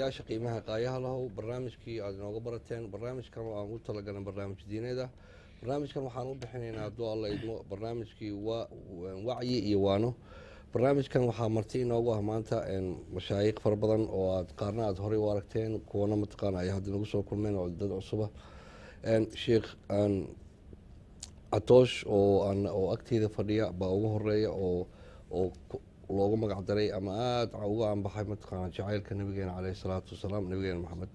daawadayaasha qiimaha qaayaha lahow barnaamijkii aad inooga barateen barnaamijkan oo aan u talagalan barnaamij diineeda barnaamijkan waxaan u bixinaynaa hadduu alla idmo barnaamijkii wacyi iyo waano barnaamijkan waxaa marti inoogu ah maanta mashaayiq fara badan oo aad qaarna aad horey u aragteen kuwana mataqaana ay hadda nagu soo kulmeen oo dad cusuba sheekh catoosh oo agteeda fadhiya baa ugu horeeya oo loogu magac daray ama aada uga anbaxay mataqaana jacaylka nabigeena caleyhi salaatu wasalaam nabigeena maxamed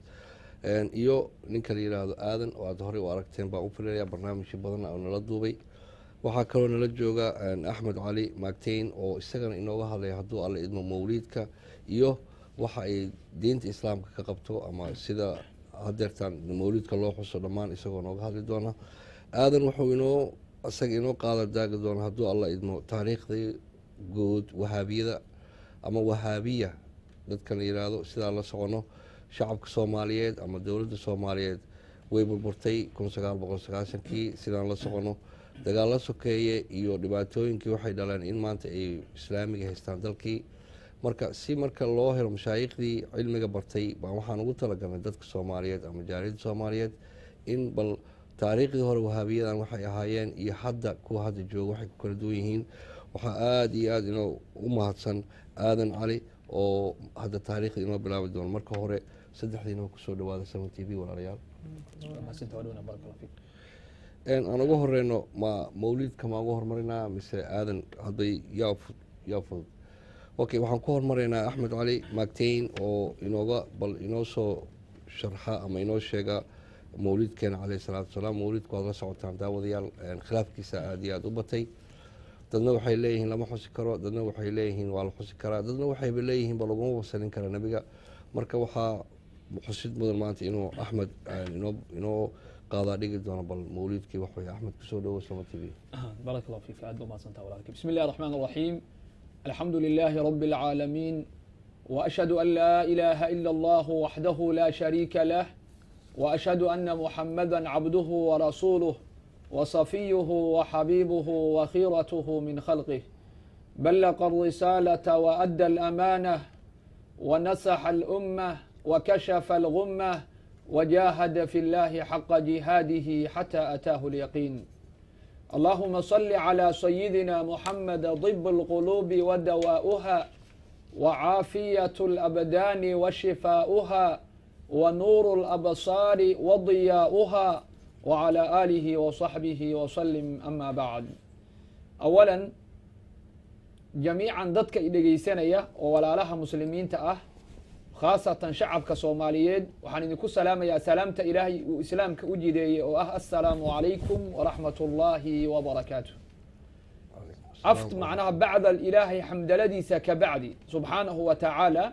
iyo ninka la yidhaahdo aadan oo aada horey u aragteen baan u filaya barnaamijyo badan oo nala duubay waxaa kaloo nala jooga axmed cali maagteyn oo isagana inooga hadlaya hadduu alla idmo mawliidka iyo waxa ay diinta islaamka ka qabto ama sida hadeertaan mawliidka loo xuso dhammaan isagoo nooga hadli doona aadan wuxuu isaga inoo qaada daagi doona hadduu alla idmo taariikhdii guud wahaabiyada ama wahaabiya dadka la yiraahdo sidaa la socono shacabka soomaaliyeed ama dowladda soomaaliyeed way burburtay 1990kii sidaan la socono dagaalla sokeeye iyo dhibaatooyinkii waxay dhaleen in maanta ay islaamiga haystaan dalkii marka loo helo mashaayiqdii cilmiga bartay baan waxaan ugu talagalnay dadka soomaaliyeed ama jaaliyadda soomaaliyeed in bal taariikhdii hore wahaabiyadan waxay ahaayeen iyo hadda kuwa hadda jooga waxay ku kala duwan yihiin waxaa aada iyo aada inoo u mahadsan aadan cali oo hadda taariikhda inoo bilaabi doono marka hore saddexdiinaba kusoo dhawaada Saman TV walaalayaal aan ugu horeyno mawliidka ma ugu hormarinaa mise aadan hadday yaa fudud okay waxaan ku hormaraynaa axmed cali maagteyn oo inoo soo sharxa ama inoo sheega mawliidkeena caleyhi salaatu wasalaam mawliidku waad la socotaan daawadayaal khilaafkiisa aada iyo aada u batay dadna waxay leeyihiin lama xusi karo dadna waxay leeyihiin waa la xusi karaa dadna waxayba leeyihiin ba laguma wasalin kara nabiga marka waxaa xusid mudan maanta inuu axmed inoo qaadaa dhigi doono bal mawliidkii wax way axmed kusoo dhawo Saman TV بارك الله فيك aad ma santaa walaalkay بسم الله الرحمن الرحيم الحمد لله رب العالمين وأشهد أن لا إله إلا الله وحده لا شريك له وأشهد أن محمدا عبده ورسوله وصفيه وحبيبه وخيرته من خلقه بلغ الرسالة وأدى الأمانة ونصح الأمة وكشف الغمة وجاهد في الله حق جهاده حتى أتاه اليقين اللهم صل على سيدنا محمد طب القلوب ودواؤها وعافية الأبدان وشفاؤها ونور الأبصار وضياؤها وعلى آله وصحبه وسلم أما بعد أولا جميعا dadka dhegeysanaya oo walaalaha muslimiinta ah khaasatan shacabka Soomaaliyeed waxaan idinku salaamayaa salaamta Ilaahay uu islaamka u jideeyay oo ah assalaamu alaykum wa rahmatullahi wa barakatuh aft macnaha bacda ilaahay xamdaladiisa ka bacdi subhanahu wa ta'ala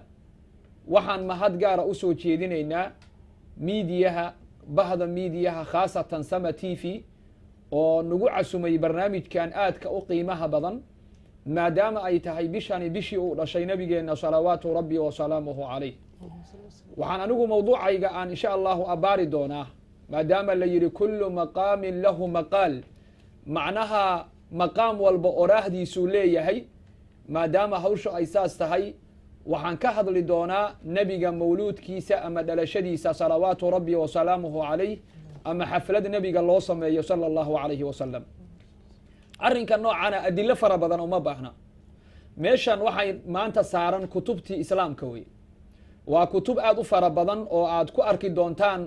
waxaan mahad gaara u soo jeedinaynaa miidiyaha bahda miidiyaha khaasatan Sama TV oo nagu casumay barnaamijkan aadka u qiimaha badan maadaama ay tahay bishii uu dhashay nabigeena salawaatu rabbi wa salaamuhu calayh waxaan anigu mawduucayga aan insha allahu abaari doonaa maadaama la yidhi kullu maqaamin lahu maqaal macnaha maqaam walba oraahdiisuu leeyahay maadaama hawsha ay saas tahay waxaan ka hadli doonaa nebiga mawluudkiisa ama dhalashadiisa salawaatu rabbi wa salaamuhu calayh ama xaflad nebiga loo sameeyo sala allahu calayhi wasalam arrinka noocana adilo fara badan uma baahna meeshan waxay maanta saaran kutubtii islaamka wey waa kutub aad u fara badan oo aad ku arki doontaan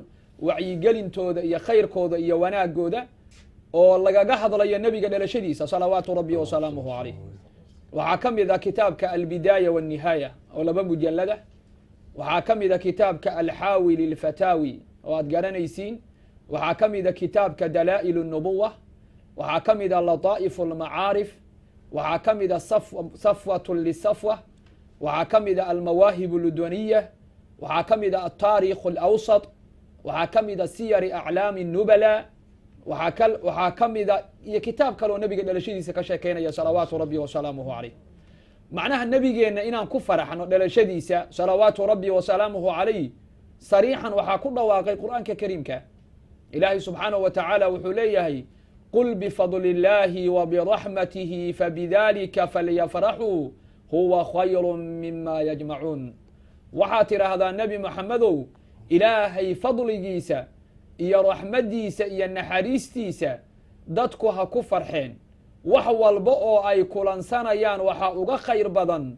wacyigelintooda iyo khayrkooda iyo wanaagooda oo lagaga hadlayo nebiga dhalashadiisa salawaatu rabbi wa salaamuhu calayh waxaa ka mid a kitaabka albidaaya wاnnihaaya oo 2 mujalada waxaa ka mid a kitaabka alxaawi lilfataawi oo aad garanaysiin waxaa ka mid a kitaabka dalaa'il الnubuwa waxaa ka mid a lataa'ifu اlmacaarif waxaa ka mid a safwat lisafwa waxaa ka mid a almawaahib اludwaniya waxaa ka mid a altaarikh اlawsط waxaa ka mid a siyari aclaami الnubala waxaa ka mid a iyo kitaab kaleoo nebiga dhalashadiisa ka sheekeynaya salawaatu rabbi wa salaamuhu calayh macnaha nebigeenna inaan ku faraxno dhalashadiisa salawaatu rabbi wa salaamuhu calayh sariixan waxaa ku dhawaaqay qur'aanka kariimka ilaahay subxaanahu wa tacaala wuxuu leeyahay qul bifadli illaahi wa biraxmatihi fabidalika falyafraxuu huwa khayru mima yajmacuun waxaad tidhaahdaa nebi moxamedow ilaahay fadligiisa iyo raxmaddiisa iyo naxariistiisa dadku ha ku farxeen wax walba oo ay kulansanayaan waxaa uga khayr badan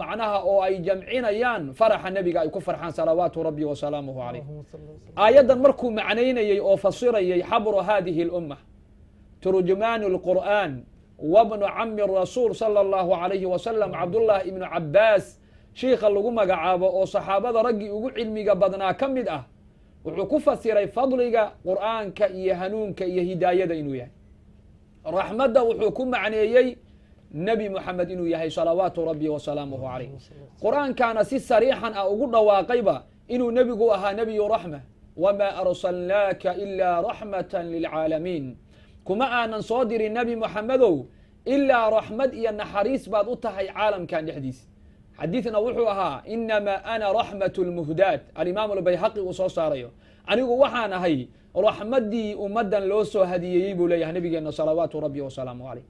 macnaha oo ay jamcinayaan faraxa nebiga ay ku farxaan salawaatu rabbi wasalaamuhu calayh aayaddan markuu macnaynayey oo fasirayay xabru hadihi اlumma turjumaanu اlqur'an wabnu cami rasuul salى اllahu alayhi wasalam cabdullahi ibnu cabaas shiikha lagu magacaabo oo saxaabada raggii ugu cilmiga badnaa ka mid ah wuxuu ku fasiray fadliga qur'aanka iyo hanuunka iyo hidaayada inuu yahay raxmadda wuxuu ku macneeyey nebi moxamed inuu yahay salawaatu rabbi wasalaamuhu calayh qur'aankaana si sariixan ah ugu dhawaaqayba inuu nebigu ahaa nebiyu raxma wamaa arsalnaaka ilaa raxmatan lilcaalamiin kuma aanan soo dirin nebi moxamedow ilaa raxmad iyo naxariis baad u tahay caalamkan dhexdiisa xadiidna wuxuu ahaa inamaa ana raxmat lmuhdaad alimaam albayhaqi uu soo saarayo anigu waxaan ahay raxmaddii ummaddan loo soo hadiyeeyey buu leeyahay nebigeenna salawaatu rabbi wasalaamu calayh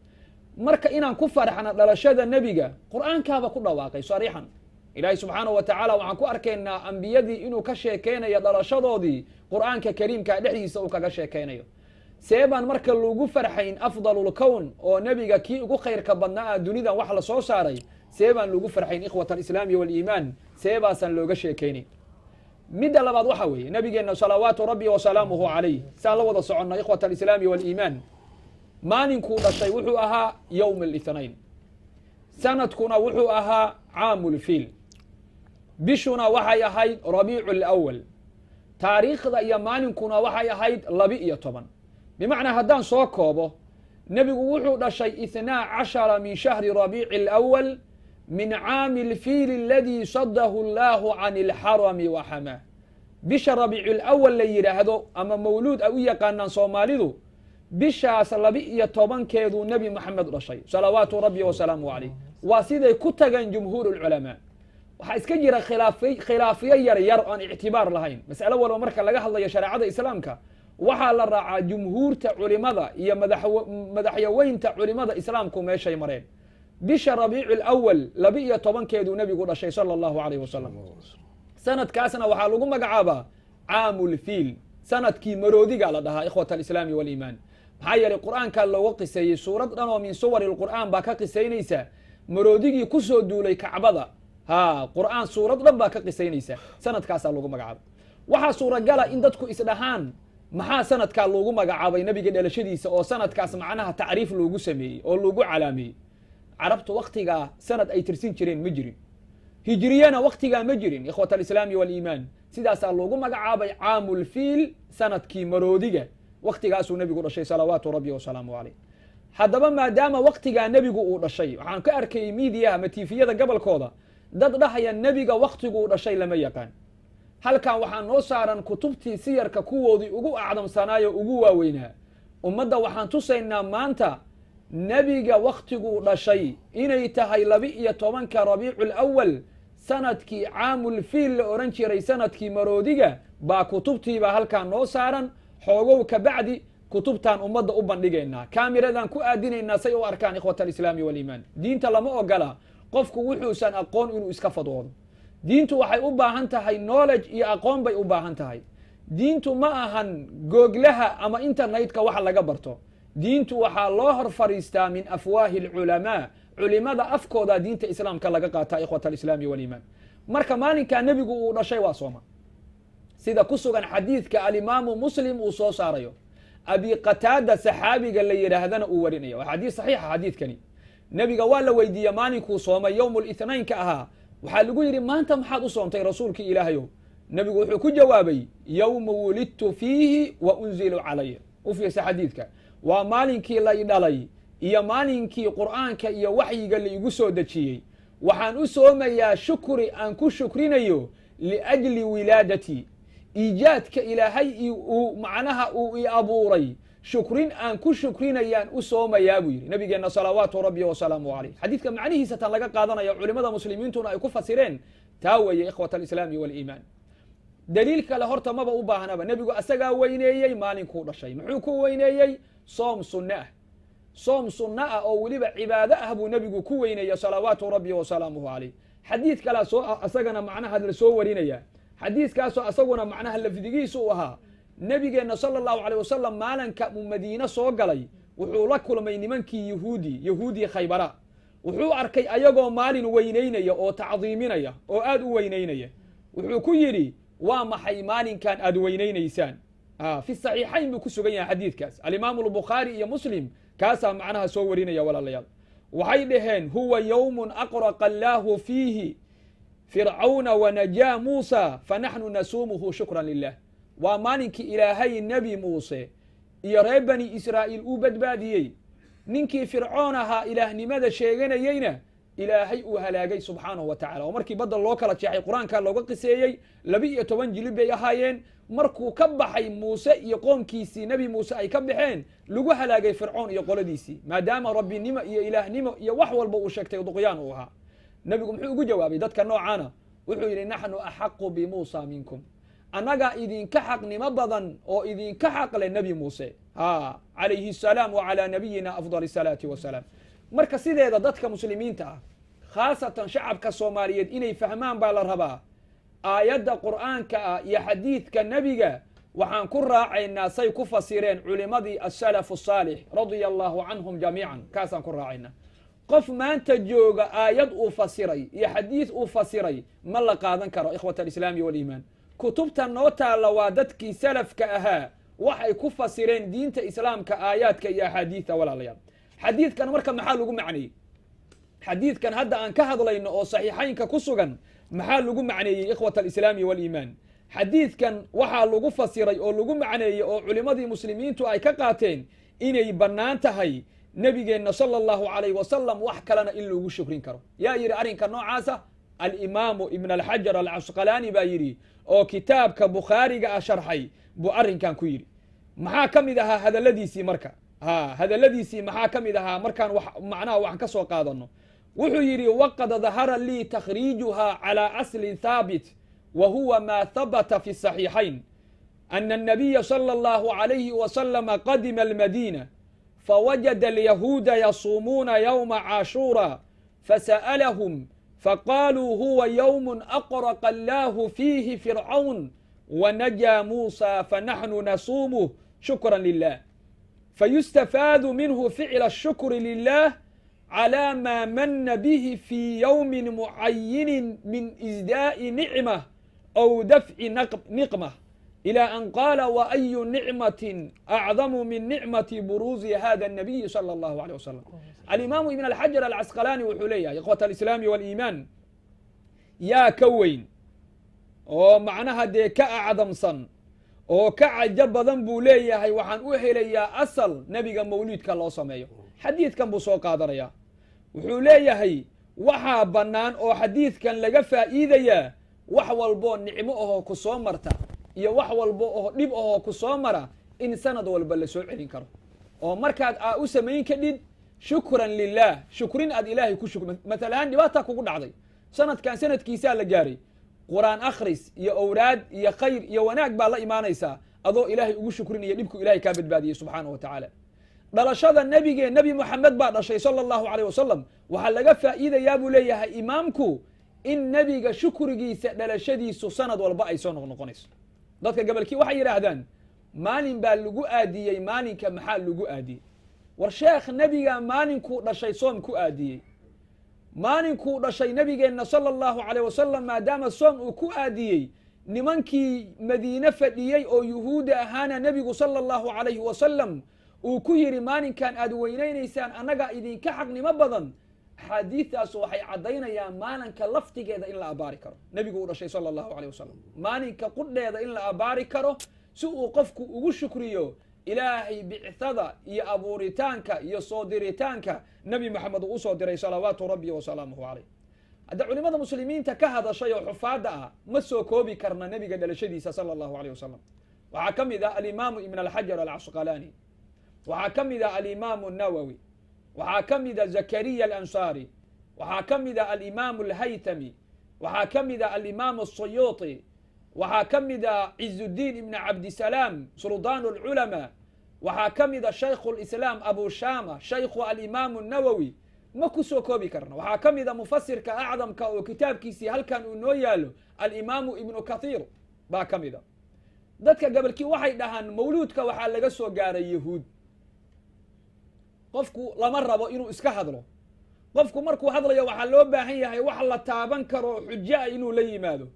marka inaan ku farxna dhalashada nebiga qur'aankaaba ku dhawaaqay sariixan ilaahay subxaanahu wa tacaala waxaan ku arkaynaa ambiyadii inuu ka sheekeynayo dhalashadoodii qur'aanka kariimka dhexdiisa uu kaga sheekeynayo see baan marka lagu farxayn afdalulkown oo nebiga kii ugu khayrka badnaa ah dunidan wax la soo saaray see baan lagu farxayn ikhwat alislaami waaliimaan see baasaan looga sheekeynayn midda labaad waxa weeye nebigeenna salawaatu rabbi wasalaamuhu calayh saan la wada soconna ikhwat alislaami waaliimaan maalinkuu dhashay wuxuu ahaa yowm اlاثnain sanadkuna wuxuu ahaa caamu lfiil bishuna waxay ahayd rabiicu اlأwal taariikhda iyo maalinkuna waxay ahayd 12 bimacnaa haddaan soo koobo nebigu wuxuu dhashay 12 min shahri rabiici اlأwal min caami اlfiil aladii sadahu اllahu can اlxarami waxamaa bisha rabiicu اlأwal la yidhaahdo ama mawluud ay u yaqaanaan soomaalidu bishaas 12keeduu nebi moxamed dhashay salawaatu rabbi wasalaamu calayh waa siday ku tageen jumhuur اlculamaa waxaa iska jira khilaafiyo yar yar aan ictibaar lahayn mas'alo walba marka laga hadlayo shareecada islaamka waxaa la raacaa jumhuurta culimada iyo madaxyaweynta culimada islaamku meeshay mareen bisha rabiicu اlأwal 12keeduu nebigu dhashay salى اllahu alayh wasalam sanadkaasna waxaa lagu magacaabaa caamu lfiil sanadkii maroodiga la dhahaa ikhwat alislaami waaliimaan maxaa yeelay qur'aankaa looga qiseeyey suurad dhan oo min suwari lqur'aan baa ka qisaynaysa maroodigii kusoo duulay kacbada qur'aan suurad dhan baa ka qisaynaysa sanadkaasaa lagu magacaabay waxaa suuragala in dadku isdhahaan maxaa sanadkaa loogu magacaabay nebiga dhalashadiisa oo sanadkaas macnaha tacriif loogu sameeyey oo loogu calaameeyey carabtu waktigaa sanad ay tirsin jireen ma jirin hijriyana waktigaa ma jirin ikhwat alislaami waaliimaan sidaasaa loogu magacaabay caamu lfiil sanadkii maroodiga waktigaasuu nebigu dhashay salawaatu rabbi wasalaamu calayh haddaba maadaama waktigaa nebigu uu dhashay waxaan ka arkayay miidiyaha matiifiyada gobolkooda dad dhahaya nebiga waktiguu dhashay lama yaqaan halkan waxaa noo saaran kutubtii siyarka kuwoodii ugu acdamsanaayo ugu waaweynaa ummadda waxaan tusaynaa maanta nebiga waktiguu dhashay inay tahay 12ka rabiicu اlأwal sanadkii caamulfiil la ohan jiray sanadkii maroodiga baa kutubtiibaa halkaan noo saaran xoogow ka bacdi kutubtaan ummadda u bandhigaynaa kaamiradaan ku aadinaynaa say u arkaan ikhwat alislaami waaliimaan diinta lama ogola qofku wuxuusan aqoon inuu iska fadwoodo diintu waxay u baahan tahay knowledge iyo aqoon bay u baahan tahay diintu ma ahan googlaha ama internetka waxa laga barto diintu waxaa loo hor fariistaa min afwaahi اlculamaa culimada afkooda diinta islaamka laga qaataa ikhwat alislaami waaliimaan marka maalinkaa nebigu uu dhashay waa sooma sida ku sugan xadiidka alimaamu muslim uu soo saarayo abi qataada saxaabiga la yidhaahdana uu warinayo waa xadiis saxiixa xadiidkani nebiga waa la weydiiyey maalinkuu soomay yowm اlاثnainka ahaa waxaa lagu yidhi maanta maxaad u soontay rasuulkii ilaahayow nebigu wuxuu ku jawaabay yowma wulidtu fiihi wa unzilu calaya u fiirsa xadiidka waa maalinkii lay dhalay iyo maalinkii qur'aanka iyo waxyiga la igu soo dejiyey waxaan u soomayaa shukri aan ku shukrinayo liأjli wilaadatii iijaadka ilaahay macnaha uu i abuuray shukrin aan ku shukrinayaan u soomayaa buu yidhi nabigeenna salawaatu rabbi wasalaamu calayh xadiidka macnihiisa tan laga qaadanayo culimada muslimiintuna ay ku fasireen taa weeye ikhwat alislaami waaliimaan daliil kale horta maba u baahnaba nebigu asagaa weyneeyey maalinkuu dhashay muxuu ku weyneeyey soom sunne ah soom sunno ah oo weliba cibaado ah buu nebigu ku weyneeyey salawaatu rabbi wasalaamuhu calayh xadiid kalaa soo asagana macnaha la soo warinaya xadiidkaasoo asaguna macnaha lafdigiisu u ahaa nebigeenna sala allahu caleyh wasalam maalinka uu madiine soo galay wuxuu la kulmay nimankii yahuudii khaybara wuxuu arkay ayagoo maalin weynaynaya oo tacdiiminaya oo aad u weynaynaya wuxuu ku yidhi waa maxay maalinkan aad weynaynaysaan fi saxiixayn buu ku sugan yahay xadiidkaas alimaamu albukhaari iyo muslim kaasaa macnaha soo warinaya walaalayaal waxay dhaheen huwa yowmun aqraqa allaahu fiihi fircawna wanajaa muusa fanaxnu nasuumuhu shukran lilah waa maalinkii ilaahay nebi muuse iyo reer bani israa'iil uu badbaadiyey ninkii fircoon ahaa ilaahnimada sheeganayeyna ilaahay uu halaagay subxaanahu wa tacala oo markii badda loo kala jeexay qur-aankaa looga qiseeyey 12 jilib bay ahaayeen markuu ka baxay muuse iyo qoomkiisii nebi muuse ay ka baxeen lagu halaagay fircoon iyo qoladiisii maadaama rabbinimo iyo ilaahnimo iyo wax walba uu sheegtay duqyaan uu ahaa nebigu muxuu ugu jawaabay dadka noocaana wuxuu yidhi naxnu axaqu bimuusa minkum annagaa idinka xaqnimo badan oo idinka xaqle nebi muuse calayhi asalaam wacalaa nabiyina afdal asalaati wasalaam marka sideeda dadka muslimiinta ah khaasatan shacabka soomaaliyeed inay fahmaan baa la rabaa aayadda qur'aanka ah iyo xadiidka nebiga waxaan ku raacaynaa say ku fasireen culimadii asalafu asaalix radia allahu canhum jamiican kaasaan ku raacaynaa qof maanta jooga aayad uu fasiray iyo xadiid uu fasiray ma la qaadan karo ikhwat alislaami waliimaan kutubta noo taalla waa dadkii salafka ahaa waxay ku fasireen diinta islaamka aayaadka iyo axaadiidta walaalayaal xadiidkan marka maxaa lagu macneeyey xadiidkan hadda aan ka hadlayno oo saxiixaynka ku sugan maxaa lagu macneeyey ikhwat alislaami waliimaan xadiidkan waxaa lagu fasiray oo lagu macneeyey oo culimadii muslimiintu ay ka qaateen inay bannaan tahay nebigeenna sala allahu calayh wasalam wax kalena in lagu shukrin karo yaa yidhi arrinka noocaasa alimaamu ibn alxajar alcasqalaani baa yidhi oo kitaabka bukhaariga ah sharxay buu arrinkan ku yidhi maxaa ka mid ahaa hadalladiisii marka hadalladiisii maxaa ka mid ahaa markaan macnaha waxaan ka soo qaadano wuxuu yidhi waqad dahara lii takhriijuha calى aslin thaabit wa huwa ma habata fi الصaxiixayn ana الnabiya salى اllahu عalayhi wasalama qadima almadina fawajada alyahuuda yasuumuuna ywma caashuura fasa'alahum faqaaluu huwa ywm aqraqa allahu fiihi fircawn wanajaa muusa fanaxnu nasuumuh shukra lilah fayustafaadu minhu ficla الshukri lilah على ما من به في يوم معين من إزداء نعمة أو دفع نقمة إلى أن قال وأي نعمة أعظم من نعمة بروز هذا النبي صلى الله عليه وسلم الإمام ابن الحجر العسقلاني وحليه إخوة الإسلام والإيمان يا كوين ومعناها دي كأعظم صن وكعجب ذنبو ليه وحن أهليا أصل نبي مولود كالله سميه حديث كان بسوق قادريا wuxuu leeyahay waxaa bannaan oo xadiidkan laga faa'iidayaa wax walboo nicmo ahoo ku soo marta iyo wax walbo oo dhib ahoo ku soo mara in sanad walba la soo celin karo oo markaad aa u samayn kadhid shukran lilah shukrin aad ilaahay ku shukr matalahaan dhibaataa kugu dhacday sanadkan sanadkiisaa la gaaray qur'aan akhris iyo owraad iyo khayr iyo wanaag baa la imaanaysaa adoo ilaahay ugu shukrinaya dhibku ilaahay kaa badbaadiyey subxaanahu wa tacaala dhalashada nebigee nebi moxamed baa dhashay sala allahu calayh wasalam waxaa laga faa'iidayaa buu leeyahay imaamku in nebiga shukrigiisa dhalashadiisu sanad walba ay soo noqnoqonayso dadka gabalkii waxay yidhaahdaan maalin baa lagu aadiyey maalinka maxaa lagu aadiyey war sheekh nebiga maalinkuu dhashay soom ku aadiyey maalinkuu dhashay nebigeenna sala allahu calayh wasalam maadaama soom uu ku aadiyey nimankii madiine fadhiyey oo yuhuudda ahaana nebigu sala allahu calayhi wasalam uu ku yidhi maalinkan aad weynaynaysaan annagaa idinka xaqnimo badan axaadiidtaas waxay caddaynayaan maalinka laftigeeda in la abaari karo nebigu uu dhashay sala allahu calayh wasalam maalinka qudheeda in la abaari karo si uu qofku ugu shukriyo ilaahay bicthada iyo abuuritaanka iyo soo diritaanka nebi moxamed uu usoo diray salawaatu rabbi wasalaamuhu calayh hadda culimada muslimiinta ka hadashay oo xufaadda ah ma soo koobi karna nebiga dhalashadiisa sala allahu calayh wasalam waxaa ka mid ah alimaamu ibn alxajar alcasqalaani waxaa ka mid ah alimaamu الnawowi waxaa ka mid a zakariya alansaari waxaa ka mid a alimaamu alhaytami waxaa ka mid a alimaamu الsuyuuطi waxaa ka mid a cizudiin ibn cabdisalaam suldaan اlculamaa waxaa ka mid a shaykhu اlislaam abu shama shaykhu alimaamu الnawowi ma ku soo koobi karno waxaa ka mid a mufasirka acdamka oo kitaabkiisii halkan uu noo yaalo alimaamu ibnu kathiir baa ka mid a dadka gabalkii waxay dhahaan mawluudka waxaa laga soo gaaray yahuud qofku lama rabo inuu iska hadlo qofku markuu hadlayo waxaa loo baahan yahay wax la taaban karo xujo ah inuu la yimaado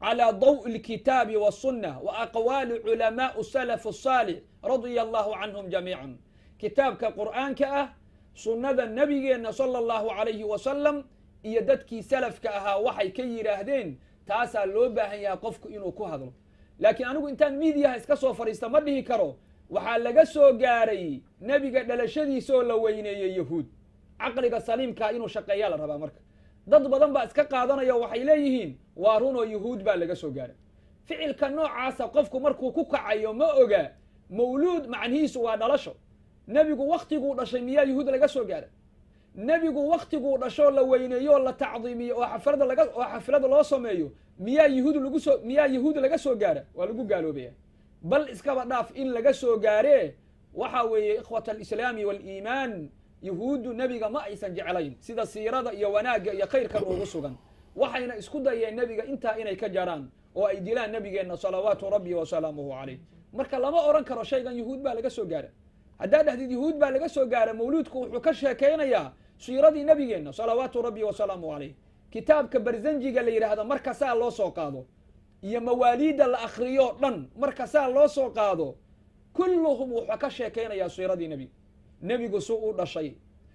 calى ضوء الkitaabi والsunة وأqwaali culamaء السلف الصاalح radيa الlahu canهum جamيiعا kitaabka qur'aanka ah sunnada nebigeena salى الlahu عalayhi wasalam iyo dadkii salafka ahaa waxay ka yidhaahdeen taasaa loo baahan yahay qofku inuu ku hadlo laakiin anigu intaan miidiyaha iska soo fadhiista ma dhihi karo waxaa laga soo gaaray nebiga dhalashadiisa oo la weyneeyey yahuud caqliga saliimkaa inuu shaqeeyaa la rabaa marka dad badan baa iska qaadanaya waxay leeyihiin waa runoo yahuud baa laga soo gaaray ficilka noocaasa qofku markuu ku kacayo ma oga mawluud macnihiisu waa dhalasho nebigu waktiguu dhashay miyaa yahuud laga soo gaaray nebigu waktiguu dhashoo la weyneeyo oo la tacdiimiyo oo xaflada loo sameeyo miyaa yahuud laga soo gaara waa lagu gaaloobaya bal iskaba dhaaf in laga soo gaaree waxa weeye ikhwat alislaami waaliimaan yahuuddu nebiga ma aysan jeclayn sida siirada iyo wanaagga iyo khayrkan ugu sugan waxayna isku dayeen nebiga intaa inay ka jaraan oo ay dilaan nebigeenna salawaatu rabbi wasalaamuhu calayh marka lama odhan karo shaygan yahuud baa laga soo gaara haddaa dhahdid yahuud baa laga soo gaara mawluudku wuxuu ka sheekaynayaa siiradii nebigeenna salawaatu rabbi wasalaamuhu calayh kitaabka barzanjiga la yidhaahdo marka saa loo soo qaado iyo mawaaliidda la akriyo dhan marka saa loo soo qaado kulluhum wuxuu ka sheekaynayaa siiradii nebiga nebigu si u dhashay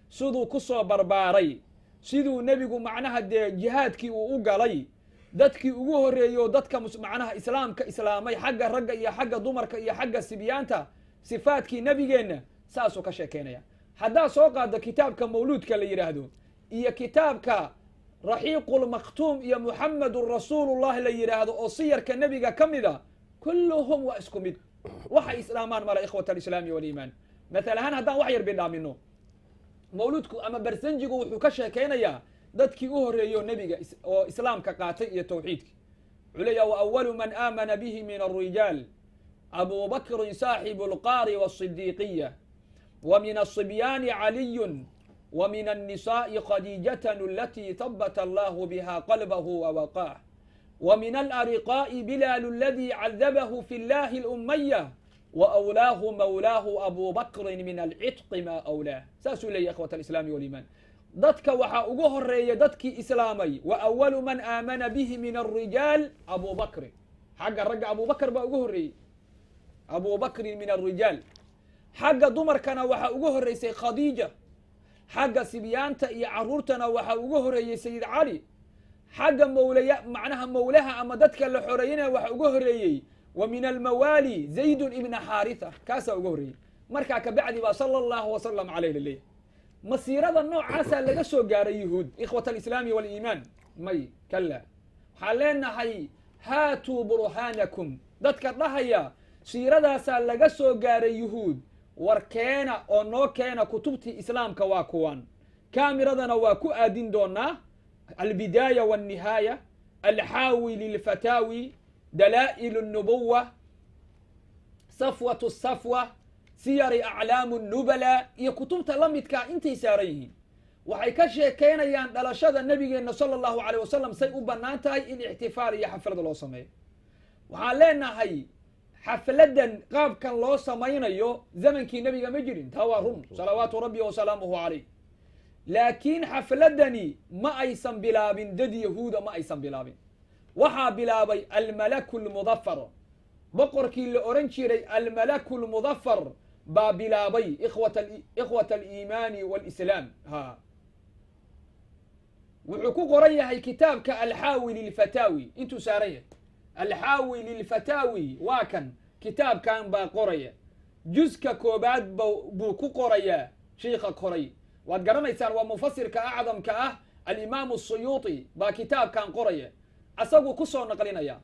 siduu ku soo barbaaray siduu nebigu macnaha dee jihaadkii uu u galay dadkii ugu horreeyo dadka macnaha islaamka islaamay xagga ragga iyo xagga dumarka iyo xagga sibyaanta sifaadkii nebigeenna saasuu ka sheekaynaya haddaa soo qaado kitaabka mawluudka la yidhaahdo iyo kitaabka raxiiqulmaktuum iyo muxamedun rasuulullah la yidhaahdo oo siyarka nebiga ka mida kulluhum waa isku mid waxay islaamaan mala ikhwat alislaami waliimaan matal ahaan haddaan wax yar bidhaamino mawluudku ama barsanjigu wuxuu ka sheekaynayaa dadkii u horreeyo nebiga oo islaamka qaatay iyo tawxiidki wuxuu leeya wa awalu man aamana bihi min alrijaal abu bakrin saaxibu alqaari wasidiiqiya wa min asibyaani caliyun wa min annisaa'i khadiijatan alatii tabata allahu biha qalbahu wawaqaah wa min alariqaa'i bilaalu aladii cadabahu fi llahi alumaya وأولاه مولاه أبو بكر من العتق ما أولاه ساسو لي أخوة الإسلام والإيمان dadك waxaa ugu horeeya dadkii islaamay وأول من آمن به من الرجال أبو بكر xagga ragga أبو بكر baa ugu horeeyey أبو بكر من الرجال xagga dumarkana waxaa ugu horeysay khadiija xagga sibyaanta iyo caruurtana waxaa ugu horeeyey sayid cali xagga macnaha mawlaha ama dadka la xoreeyana waxaa ugu horeeyey ومن الموالي زيد بن حارثة كاسا وقوري مركا كبعدي با صلى الله وسلم عليه لليه مصيرة النوع عسى لغا سو غار يهود إخوة الإسلام والإيمان مي كلا حالينا حي هاتوا برهانكم دادك الرهية سيرة سا لغا سو غار يهود وركينا او نو كينا كتبتي إسلام كواكوان كاميرا واكو آدين دونا البداية والنهاية الحاوي للفتاوي دلائل النبوة صفوة الصفوة سير أعلام النبلاء iyo kutubta la midkaa intay saaran yihiin waxay ka sheekaynayaan dhalashada nabigeena sala allahu caleyh wasalam say u bannaan tahay in ictifaal iyo xaflad loo sameeyo waxaan leenahay xafladan qaabkan loo samaynayo zamankii nebiga ma jirin taa waa run salawaatu rabbi wasalaamuhu caleyh laakiin xafladani ma aysan bilaabin dad yahuuda ma aysan bilaabin waxaa bilaabay almalaku lmudafar boqorkii la oran jiray almalaku lmudafar baa bilaabay ikhwat aliimaani walislaam ha wuxuu ku qoran yahay kitaabka alxaawi lilfataawi intuu saaran yahay alxaawi lilfataawi waa kan kitaabkan baa qoraya juska koobaad buu ku qorayaa shiikha qoray waad garanaysaan waa mufasirka acdamka ah alimaamu suyuuti baa kitaabkan qoraya asagu ku soo naqlinaya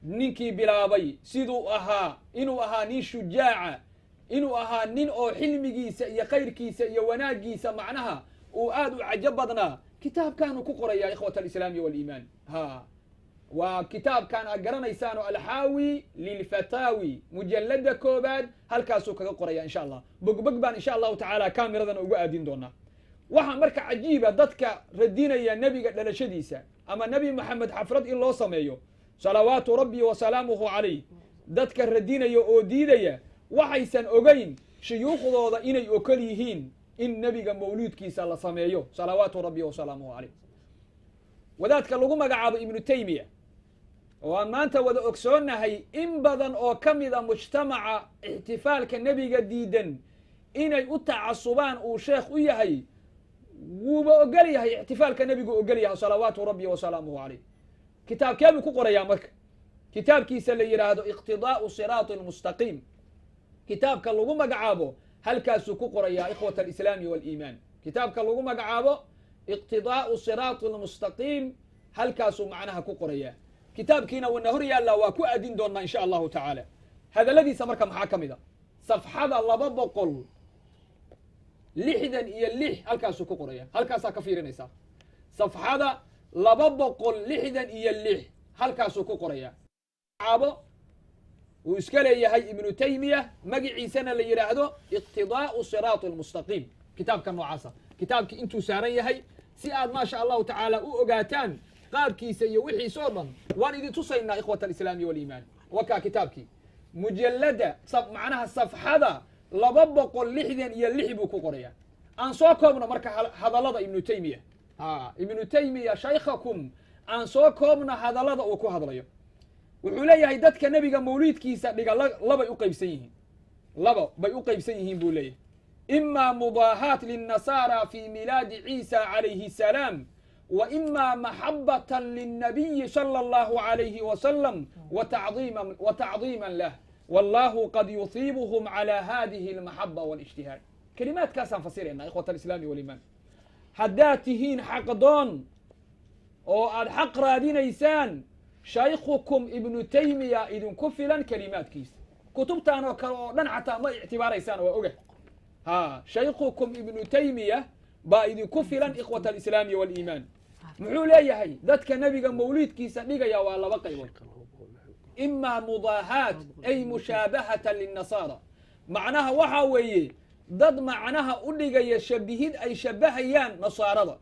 ninkii bilaabay siduu ahaa inuu ahaa nin shujaaca inuu ahaa nin oo xilmigiisa iyo khayrkiisa iyo wanaagiisa macnaha uu aad u cajo badnaa kitaabkaanuu ku qoraya ikhwat alislaami waliimaan ha waa kitaabkan aad garanaysaano alxaawi lilfataawi mujallada koobaad halkaasuu kaga qoraya insha allah bogbog baan insha allahu tacaala kaamiradan uga aadin doonaa waxaa marka cajiiba dadka radinaya nebiga dhalashadiisa ama nebi maxamed xaflad in loo sameeyo salawaatu rabbi wa salaamuhu calayh dadka radinaya oo diidaya waxaysan ogeyn shuyuukhdooda inay okol yihiin in nebiga mawluudkiisa la sameeyo salawaatu rabbi wa salaamuhu calayh wadaadka lagu magacaabo ibnu taymiya oo aan maanta wada ogsoonnahay in badan oo ka mida mujtamaca ixtifaalka nebiga diidan inay u tacasubaan uu sheekh u yahay wuuba ogol yahay ixtifaalka nebigu ogol yahay salawaatu rabbi wa salaamuhu calayh kitaabkee buu ku qorayaa marka kitaabkiisa la yidhaahdo iqtidaa'u siraati almustaqiim kitaabka lagu magacaabo halkaasuu ku qorayaa ikhwata alislaami waaliimaan kitaabka lagu magacaabo iqtidaa'u siraati almustaqiim halkaasuu macnaha ku qorayaa kitaabkiina wana hor yaallaa waa ku aadin doonnaa insha allahu tacaala hadalladiisa marka maxaa ka mid a safxada 266 halkaasuu ku qoraya halkaasaa ka fiirinaysaa safxada 266 halkaasuu ku qoraya caabo uu iska leeyahay ibnu taymiya magiciisana la yidhaahdo iqtidaa'u siraati almustaqiim kitaabka noocaasa kitaabkii intuu saaran yahay si aad maasha allahu tacaala u ogaataan qaabkiisa iyo wixiisa oo dhan waan idin tusaynaa ikhwata alislaami waliimaan wakaa kitaabkii mujallada macnaha safxada 266 buu ku qoraya aan soo koobno marka hadallada ibnu taymiya ibnu taymiya shaykhakum aan soo koobno hadallada uu ku hadlayo wuxuu leeyahay dadka nebiga mawliidkiisa dhiga labay u qaybsan yihiin laba bay u qaybsan yihiin buu leeyahay imaa mudaahaat linnasaara fi milaadi ciisa calayhi salaam وإما محبة للنبي صلى الله عليه وسلم وتعظيما له والله قد يصيبهم على هذه المحبة والاجتهاد كلمات كاسان فسيرنا إخوة الإسلام والإيمان هداتهين حقدون أو الحق رادين إيسان شيخكم ابن تيمية إذن كفلا كلمات كيس كتبتان وكرون حتى ما اعتبار إيسان وأوجه شيخكم ابن تيمية با إذن كفلا إخوة الإسلام والإيمان muxuu leeyahay dadka nebiga mawliidkiisa dhigaya waa laba qaybood imaa mudaahaat ay mushaabahatan linnasaara macnaha waxaa weeye dad macnaha u dhigaya shabihid ay shabahayaan nasaarada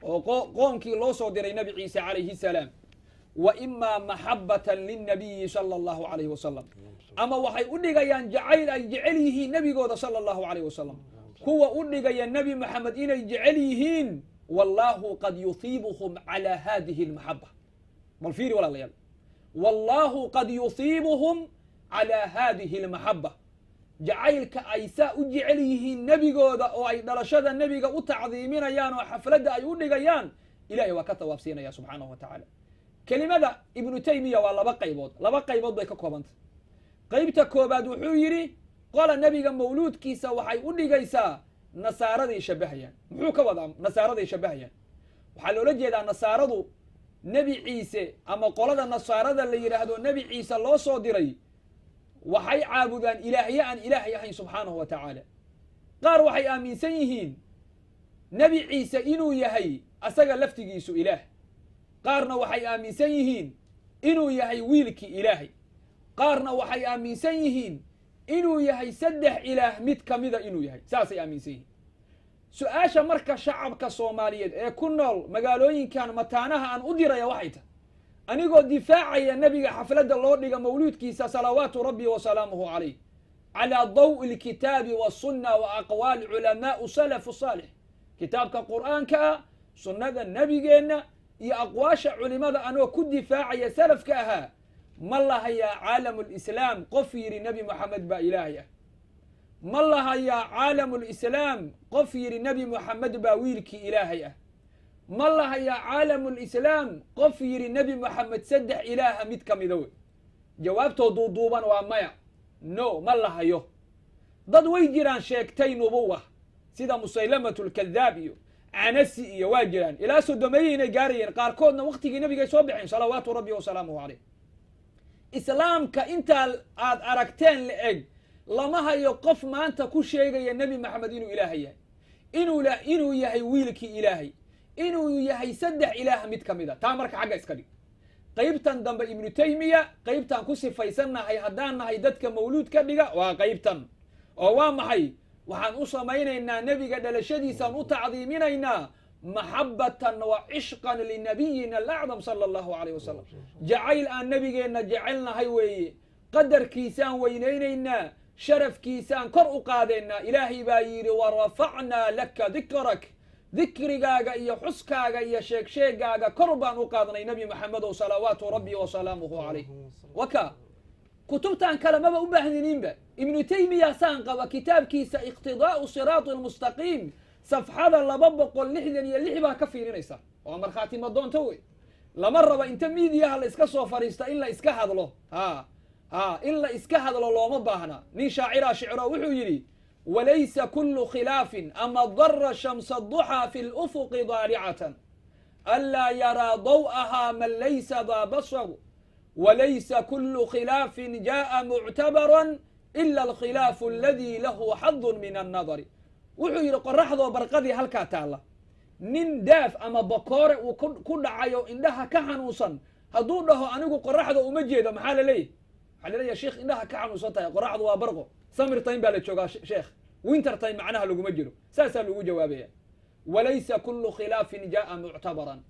oo qoomkii loo soo diray nebi ciise calayhi salaam wa imaa maxabatan linnabiyi sala allahu calayhi wasalam ama waxay u dhigayaan jacayl ay jecel yihiin nebigooda sala allahu calayh wasalam kuwa u dhigaya nebi maxamed inay jecel yihiin والله قد يصيبهم على هذه المحبة بالفير ولا ليال والله قد يصيبهم على هذه المحبة جعيلك أيساء جعليه النبي قودا أو أي درشد النبي قو تعظيمين يان وحفلد أيون يان إلهي وكتا وابسينا يا سبحانه وتعالى كلمة ابن تيمية والله بقى يبود لبقى يبود بيك كوبانت قيبت كوباد وحيري قال النبي مولود كيسا وحي أولي nasaaraday shabahayaan muxuu ka wadaa nasaaraday shabahayaan waxaa loola jeedaa nasaaradu nebi ciise ama qolada nasaarada la yidhaahdo nebi ciise loo soo diray waxay caabudaan ilaahye aan ilaahay ahayn subxaanahu wa tacaala qaar waxay aaminsan yihiin nebi ciise inuu yahay asaga laftigiisu ilaah qaarna waxay aaminsan yihiin inuu yahay wiilkii ilaahay qaarna waxay aaminsan yihiin inuu yahay 3 ilaah mid ka mida inuu yahay saasay aaminsan yihiin su-aasha marka shacabka soomaaliyeed ee ku nool magaalooyinkan mataanaha aan u diraya waxay tahay anigoo difaacaya nebiga xafladda loo dhiga mawluudkiisa salawaatu rabbi wa salaamuhu calayh calaa daw'i alkitaabi wasunna wa aqwaali culamaau salafu saalix kitaabka qur'aanka sunnada nebigeenna iyo aqwaasha culimada anoo ku difaacaya salafka ahaa ma lahayaa caalamu lislaam qof yidhi nebi moxamed baa ilaahay ah ma lahayaa caalamu lislaam qof yidhi nebi moxamed baa wiilkii ilaahay ah ma lahayaa caalamu lislaam qof yidhi nebi moxamed 3 ilaaha mid ka mida wey jawaabtoo duuduuban waa maya no ma lahayo dad way jiraan sheegtay nubuwa sida musaylamatu lkadaab iyo canasi iyo waa jiraan ilaa sodomeeye inay gaarayeen qaarkoodna waktigii nebigay soo baxeen salawaatu rabbi wasalaamuhu calayh islaamka intaa aad aragteen la eg lama hayo qof maanta ku sheegaya nebi maxamed inuu ilaahay yahay inuu yahay wiilkii ilaahay inuu yahay 3 ilaah mid ka mida taa marka xagga iska dhig qaybtan dambe ibnu taymiya qaybtan ku sifaysannahay haddaan nahay dadka mawluud ka dhiga waa qaybtan oo waa maxay waxaan u samaynaynaa nebiga dhalashadiisaan u tacdiiminaynaa maxabatan wa cishqan linabiyina alacdam sala allahu calayh wasalam jacayl aan nebigeenna jecelnahay weeye qadarkiisaan weynaynaynaa sharafkiisaan kor u qaadaynaa ilaahay baa yidhi warafacnaa laka dikrak dikrigaaga iyo xuskaaga iyo sheegsheegaaga kor baan u qaadnay nebi maxamedow salawaatu rabbi wasalaamuhu calayh waka kutubtan kale maba u baahnininba ibnu taymiya saan qaba kitaabkiisa iqtidaa'u siraati almustaqiim safxada 266 baa ka fiirinaysa waa markhaati madoonto wey lama raba inta miidiyaha la iska soo fariista in la iska hadlo in la iska hadlo looma baahna nin shaacira shicro wuxuu yidhi walaysa kullu khilaafin ama dara shamsa duxaa fi lufuqi daaricatan anlaa yaraa daw'ahaa man laysa daa basar walaysa kullu khilaafin jaa'a muctabaran ila alkhilaafu aladii lahu xadun min annadari wuxuu yidhi qoraxdoo barqadii halkaa taalla nin daaf ama bakoore uu ku dhacayo indhaha ka xanuunsan hadduu dhaho anigu qoraxda uma jeedo maxaa la leeyahy waxaa la leeyahay sheekh indhaha ka xanuunsan tahay qoraxdu waa barqo samir time baa la joogaa sheekh winter time macnaha laguma jiro saasaa lagu jawaabaya walaysa kullu khilaafin jaa'a muctabaran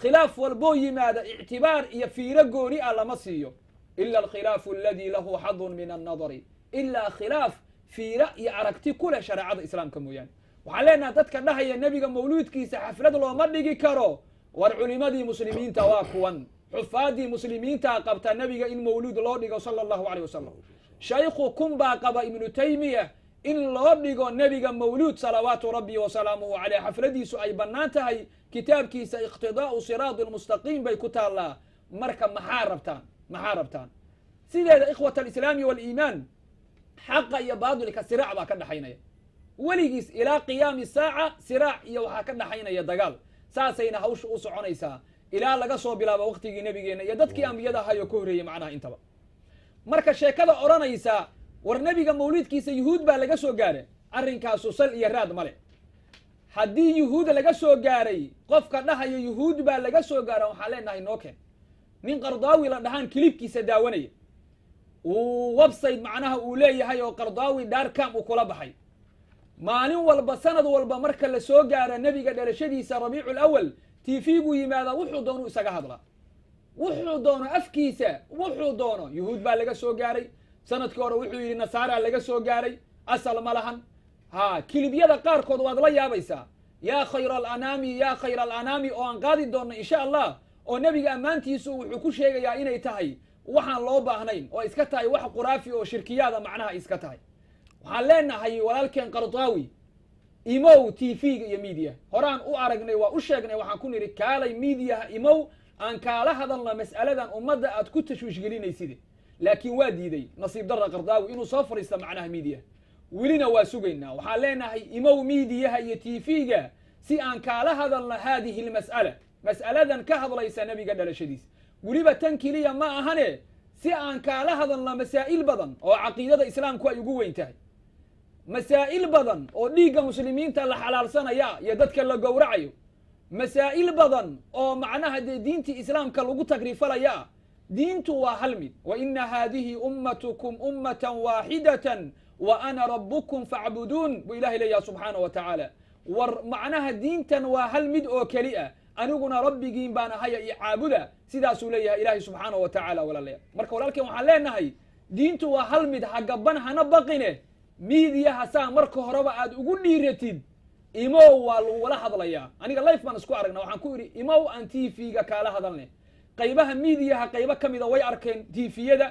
khilaaf walboo yimaada ictibaar iyo fiiro gooni ah lama siiyo ila alkhilaafu aladii lahu xadun min annadari ilaa khilaaf fiira iyo aragti ku leh shareecada islaamka mooyaane waxaan leenaha dadka dhahaya nebiga mawluudkiisa xaflad looma dhigi karo war culimadii muslimiinta waa kuwan xufaadii muslimiintaa qabta nebiga in mawluud loo dhigo sala allahu caleyh wasalam shaykhu kun baa qaba ibnu taymiya in loo dhigo nebiga mawluud salawaatu rabbi wasalaamuhu caleyh xafladiisu ay bannaan tahay kitaabkiisa iqtidaa'u siraadi almustaqiim bay ku taallaa marka maxaa rabtaan sideeda ikhwat alislaami waaliimaan xaqa iyo baadilka siraac baa ka dhaxaynaya weligiis ilaa qiyaami saaca siraac iyo waxaa ka dhaxaynaya dagaal saasayna hawsha u soconaysaa ilaa laga soo bilaabo waqtigii nebigeenna iyo dadkii ambiyada ahayo ka horreeyey macnaha intaba marka sheekada odhanaysa war nebiga mawliidkiisa yuhuud baa laga soo gaaray arrinkaasu sal iyo raad male haddii yuhuud laga soo gaaray qofka dhahayo yuhuud baa laga soo gaara waxaan leenahay noo keen nin qardaawi la dhahaan kilibkiisa daawanaya uu website macnaha uu leeyahay oo qardaawi daarkam uu kula baxay maalin walba sanad walba marka la soo gaara nebiga dhalashadiisa rabiicu lawal tvgu yimaada wuxuu doono isaga hadla wuxuu doono afkiisa wuxuu doono yuhuud baa laga soo gaaray sanadkii hore wuxuu yidhi nasaara laga soo gaaray asal ma lahan kilibyada qaarkood waad la yaabaysaa yaa khayra alanaami oo aan qaadi doonno insha allah oo nebiga ammaantiisu wuxuu ku sheegayaa inay tahay waxaan loo baahnayn oo iska tahay wax quraafi oo shirkiyaada macnaha iska tahay waxaan leenahay walaalkeen qardaawi imow tvga iyo miidiya horaan u aragnay waa u sheegnay waxaan ku nidhi kaalay miidiyaha imow aan kaala hadalna mas'aladan ummadda aad ku tashwiishgelinayside laakiin waa diiday nasiib darra qardaawi inuu soo fadhiista macnaha miidiyaha welina waa sugaynaa waxaan leenahay imow miidiyaha iyo tvga si aan kaala hadalna haadihi lmas'ala mas'aladan ka hadlaysa nebiga dhalashadiisa weliba tan keliya ma ahane si aan kaala hadalna masaa'il badan oo caqiidada islaamku ay ugu weyn tahay masaa'il badan oo dhiigga muslimiinta la xalaalsanaya iyo dadka la gowracayo masaa'il badan oo macnaha dee diintii islaamka lagu tagrifalaya diintu waa hal mid wa ina haadihi ummatukum ummatan waaxidatan wa ana rabbukum facbuduun buu ilahay leeyaha subxaana wa tacaala war macnaha diintan waa hal mid oo keli ah aniguna rabbigiin baan ahaya iyo caabuda sidaasuu leeyahay ilaahay subxaana wa tacaala walaalayaal marka walaalkeen waxaan leenahay diintu waa hal mid ha gaban hana baqine miidiyaha saa marka horeba aad ugu dhiiratid imow waa lagula hadlayaa aniga life baan isku aragna waxaan ku idhi imow aan tvga kaala hadalne qaybaha miidiyaha qaybo ka mida way arkeen tviyada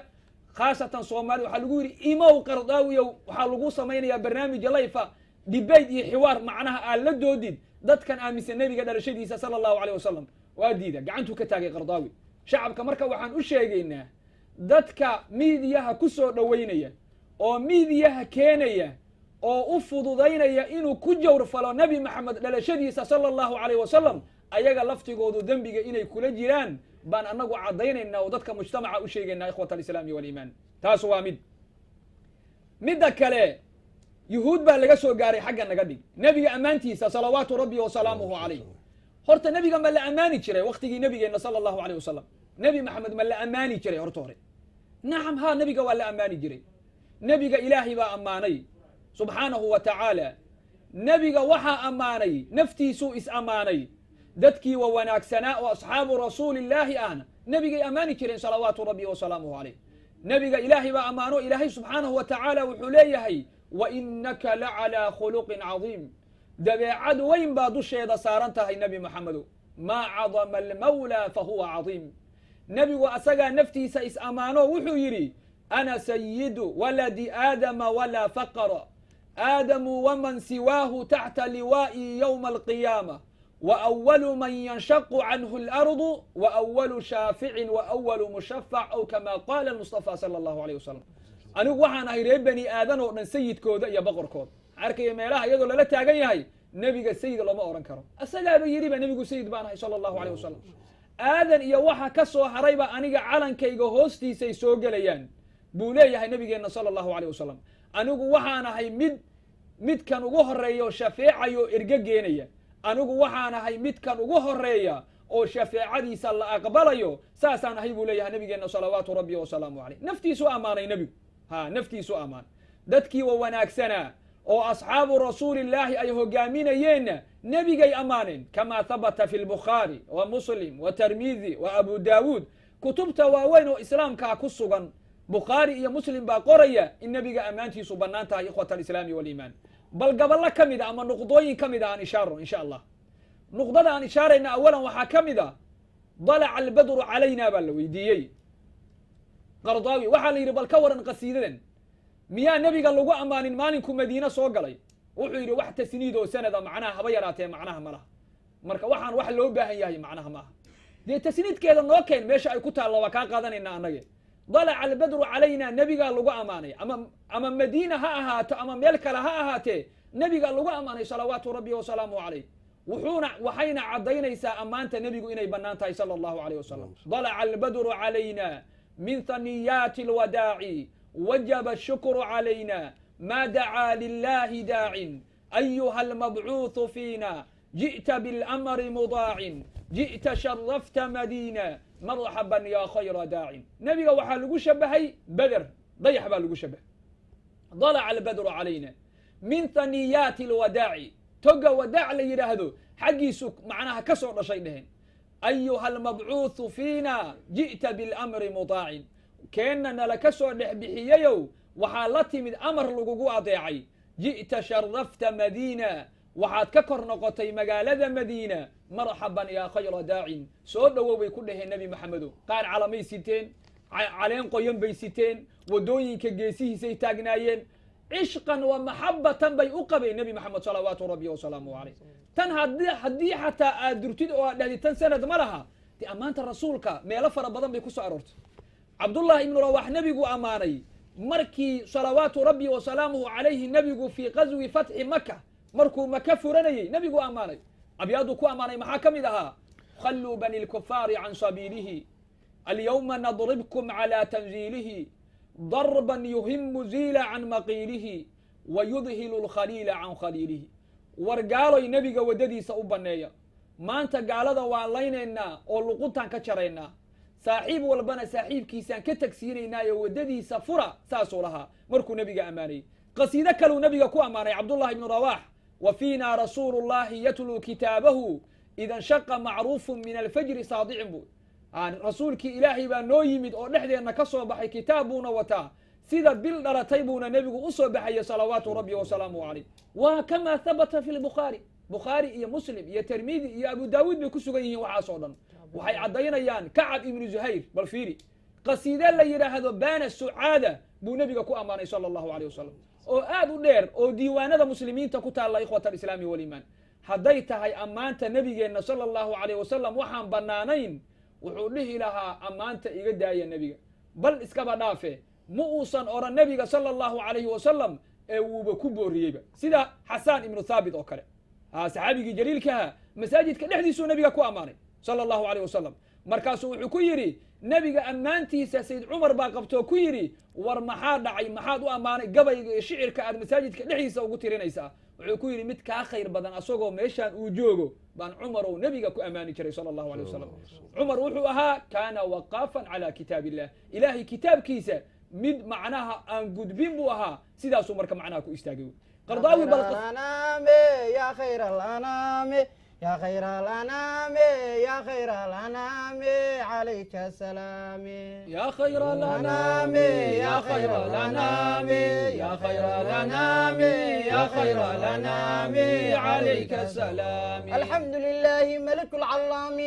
khaasatan soomaali waxaa lagu yidhi imow qardaawiyow waxaa lagu samaynayaa barnaamija layfa debate iyo xiwaar macnaha aad la doodid dadkan aaminsan nebiga dhalashadiisa sala allahu caleyh wasalam waa diida gacantuu ka taagay qardaawi shacabka marka waxaan u sheegaynaa dadka miidiyaha ku soo dhoweynaya oo miidiyaha keenaya oo u fududaynaya inuu ku jawrfalo nebi maxamed dhalashadiisa sala allahu caleyh wasalam ayaga laftigoodu dembiga inay kula jiraan baan anagu caddaynaynaa oo dadka mujtamaca u sheegaynaa ikhwat alislaami waliimaan taas waa midda kale yuhuud baa laga soo gaaray xagga naga dhig nebiga ammaantiisa salawaatu rabbi wasalaamuhu calayh horta nebiga ma la ammaani jiray waktigii nebigeenna sala allahu caleyh wasalam nebi maxamed ma la ammaani jiray horta hore nacam haa nebiga waa la ammaani jiray nebiga ilaahay baa ammaanay subxaanahu wa tacaala nebiga waxaa ammaanay naftiisuu is ammaanay dadkii wa wanaagsanaa oo asxaabu rasuulillaahi ahna nebigay ammaani jireen salawaatu rabbi wasalaamuhu calayh nebiga ilaahay baa ammaano ilaahay subxaanahu wa tacaala wuxuu leeyahay wa innaka la calaa khuluqin cadiim dabeecad weyn baa dusheeda saaran tahay nebi maxamedow maa cadama almawlaa fa huwa cadiim nebigu asagaa naftiisa is ammaano wuxuu yidhi ana sayidu waladi aadama walaa faqra aadamu waman siwaahu taxta liwaa'ii yowma alqiyaama وأول من ينشق عنه الأرض وأول شافع وأول مشفع أو كما قال المصطفى صلى الله عليه وسلم anigu waxaan ahay reer bani aadan oo dhan sayidkooda iyo boqorkooda arkaya meelaha iyadoo lala taagan yahay nebiga sayid looma oran karo asagaaba yidhiba nebigu sayid baan ahay sala allahu alayh wasalam aadan iyo waxa ka soo harayba aniga calankayga hoostiisay soo gelayaan buu leeyahay nebigeenna sala allahu alayh wasalam anigu waxaan ahay midkan ugu horeeya oo shafeecayo erge geenaya anigu waxaan ahay midkan ugu horeeya oo shafeecadiisa la aqbalayo saasaan ahay buu leeyahay nebigeenna salawaatu rabbi wasalaamu calayh naftiisu ammaanay nebigu naftiisu ammaan dadkii wa wanaagsanaa oo asxaabu rasuulillaahi ay hogaaminayeenna nebigay ammaaneen kamaa habata fi lbukhaari wa muslim wa tirmidi wa abu daawuud kutubta waaweyn oo islaamkaa ku sugan bukhaari iyo muslim baa qoraya in nebiga ammaantiisu bannaan tahay ikhwata alislaami waliimaan bal gaballo ka mid a ama nuqdooyin ka mid a aan ishaaro insha allah nuqdada aan ishaarayna awalan waxaa ka mid a dalaca albadru calayna baa la weydiiyey qardaawi waxaa la yidhi bal ka waran qasiidadan miyaa nebiga lagu ammaanin maalinkuu madiine soo galay wuxuu yidhi wax tasniid oo sanada macnaha haba yaraatee macnaha ma laha marka waxaan wax loo baahan yahay macnaha maaha dee tasniidkeeda noo keen meesha ay ku taallo waa kaa qaadanayna annage dalaca albadru calayna nebigaa lagu ammaanay ama madiina ha ahaato ama meel kale ha ahaatee nebiga lagu ammaanay salawaatu rabbi wasalaamu calayh waxayna caddaynaysaa ammaanta nebigu inay bannaan tahay sala allahu alayh wasalam dalaca albadru calayna min haniyaati alwadaaci wajaba ashukru calayna ma dacaa lilahi daacin ayuha almabcuuthu fiina ji'ta bilamri mudaacin ji'ta sharafta madiina marxaban ya khayra daacin nebiga waxaa lagu shabahay beder dayax baa lagu shabahay dalaca albadru calayna min haniyaati alwadaaci toga wadaac la yidhaahdo xaggiisu macnaha ka soo dhashay dheheen ayuha almabcuuthu fiina ji'ta bilamri mudaacin keenna nala ka soo dhex bixiyayow waxaa la timid amar lagugu adeecay ji'ta sharafta madiina waxaad ka kor noqotay magaalada madiina marxaban yaa khayra daacin soo dhowow bay ku dhaheen nebi maxamedow qaar calamay siteen caleen qoyan bay siteen waddooyinka geesihiisay taagnaayeen cishqan wa maxabatan bay u qabeen nebi maxamed salawaatu rabbi wasalaamu calayh tan haddii xataa aad durtid oo aad dhahdi tan sanad ma laha dee ammaanta rasuulka meelo fara badan bay ku soo aroortay cabdullahi ibnu rawax nebigu ammaanay markii salawaatu rabbi wasalaamuhu calayhi nebigu fii qaswi fatxi maka markuu maka furanayey nebigu ammaanay abyaaduu ku ammaanay maxaa ka mid ahaa khalluu bani lkufaari can sabiilihi alyawma nadribkum calaa tanziilihi darban yuhimu ziila can maqiilihi wa yudhilu lkhaliila can khaliilihi war gaaloy nebiga waddadiisa u banneeya maanta gaalada waan laynaynaa oo luquntaan ka jaraynaa saaxiib walbana saaxiibkiisaan ka tagsiinaynaayo waddadiisa fura saasuu lahaa markuu nebiga ammaanayey qasiido kaluu nebiga ku ammaanay cabdullahi ibnu rawax wa fiina rasuulu llahi yatluu kitaabahu ida nshaqa macruufun min alfajri saadicin bu rasuulkii ilaahay baa noo yimid oo dhexdeenna ka soo baxay kitaab buuna wataa sida bil dhalatay buuna nebigu u soo baxayay salawaatu rabbi wasalaamu calayh wa kamaa habata fi lbukhaari bukhaari iyo muslim iyo tirmidi iyo abu daawuud bay ku sugan yihiin waxaas oo dhan waxay caddaynayaan kacab ibnu zuhayr bal fiiri qasiide la yidhaahdo baana sucaada buu nebiga ku ammaanay sala allahu alayh wasalam oo aad u dheer oo diiwaanada muslimiinta ku taalla ikhwata alislaami waliimaan hadday tahay ammaanta nebigeenna sala allahu alayh wasalam waxaan bannaanayn wuxuu dhihi lahaa ammaanta iga daaya nebiga bal iskaba dhaafe ma uusan oran nebiga sala allahu alayhi wasalam ee wuuba ku booriyeyba sida xasaan ibnu thaabit oo kale saxaabigii jaliilkaha masaajidka dhexdiisuu nebiga ku ammaanay sala allahu alayh wasalam markaasuu wuxuu ku yidhi nebiga ammaantiisa sayd cumar baa qabtoo ku yidhi war maxaa dhacay maxaad u ammaanay gabayga iyo shicirka aad masaajidka dhexdiisa ugu tirinaysaa wuxuu ku yidhi mid kaa khayr badan asagoo meeshaan uu joogo baan cumarow nebiga ku ammaani jiray sala allahu alay wasalam cumar wuxuu ahaa kaana waqaafan calaa kitaab illah ilaahay kitaabkiisa mid macnaha aan gudbin buu ahaa sidaasuu marka macnaha ku istaagay qardaawi bal يا خير الأنام يا خير الأنام يا خير الأنام عليك السلام يا خير الأنام يا خير الأنام يا خير الأنام يا خير الأنام عليك السلام الحمد لله ملك العلام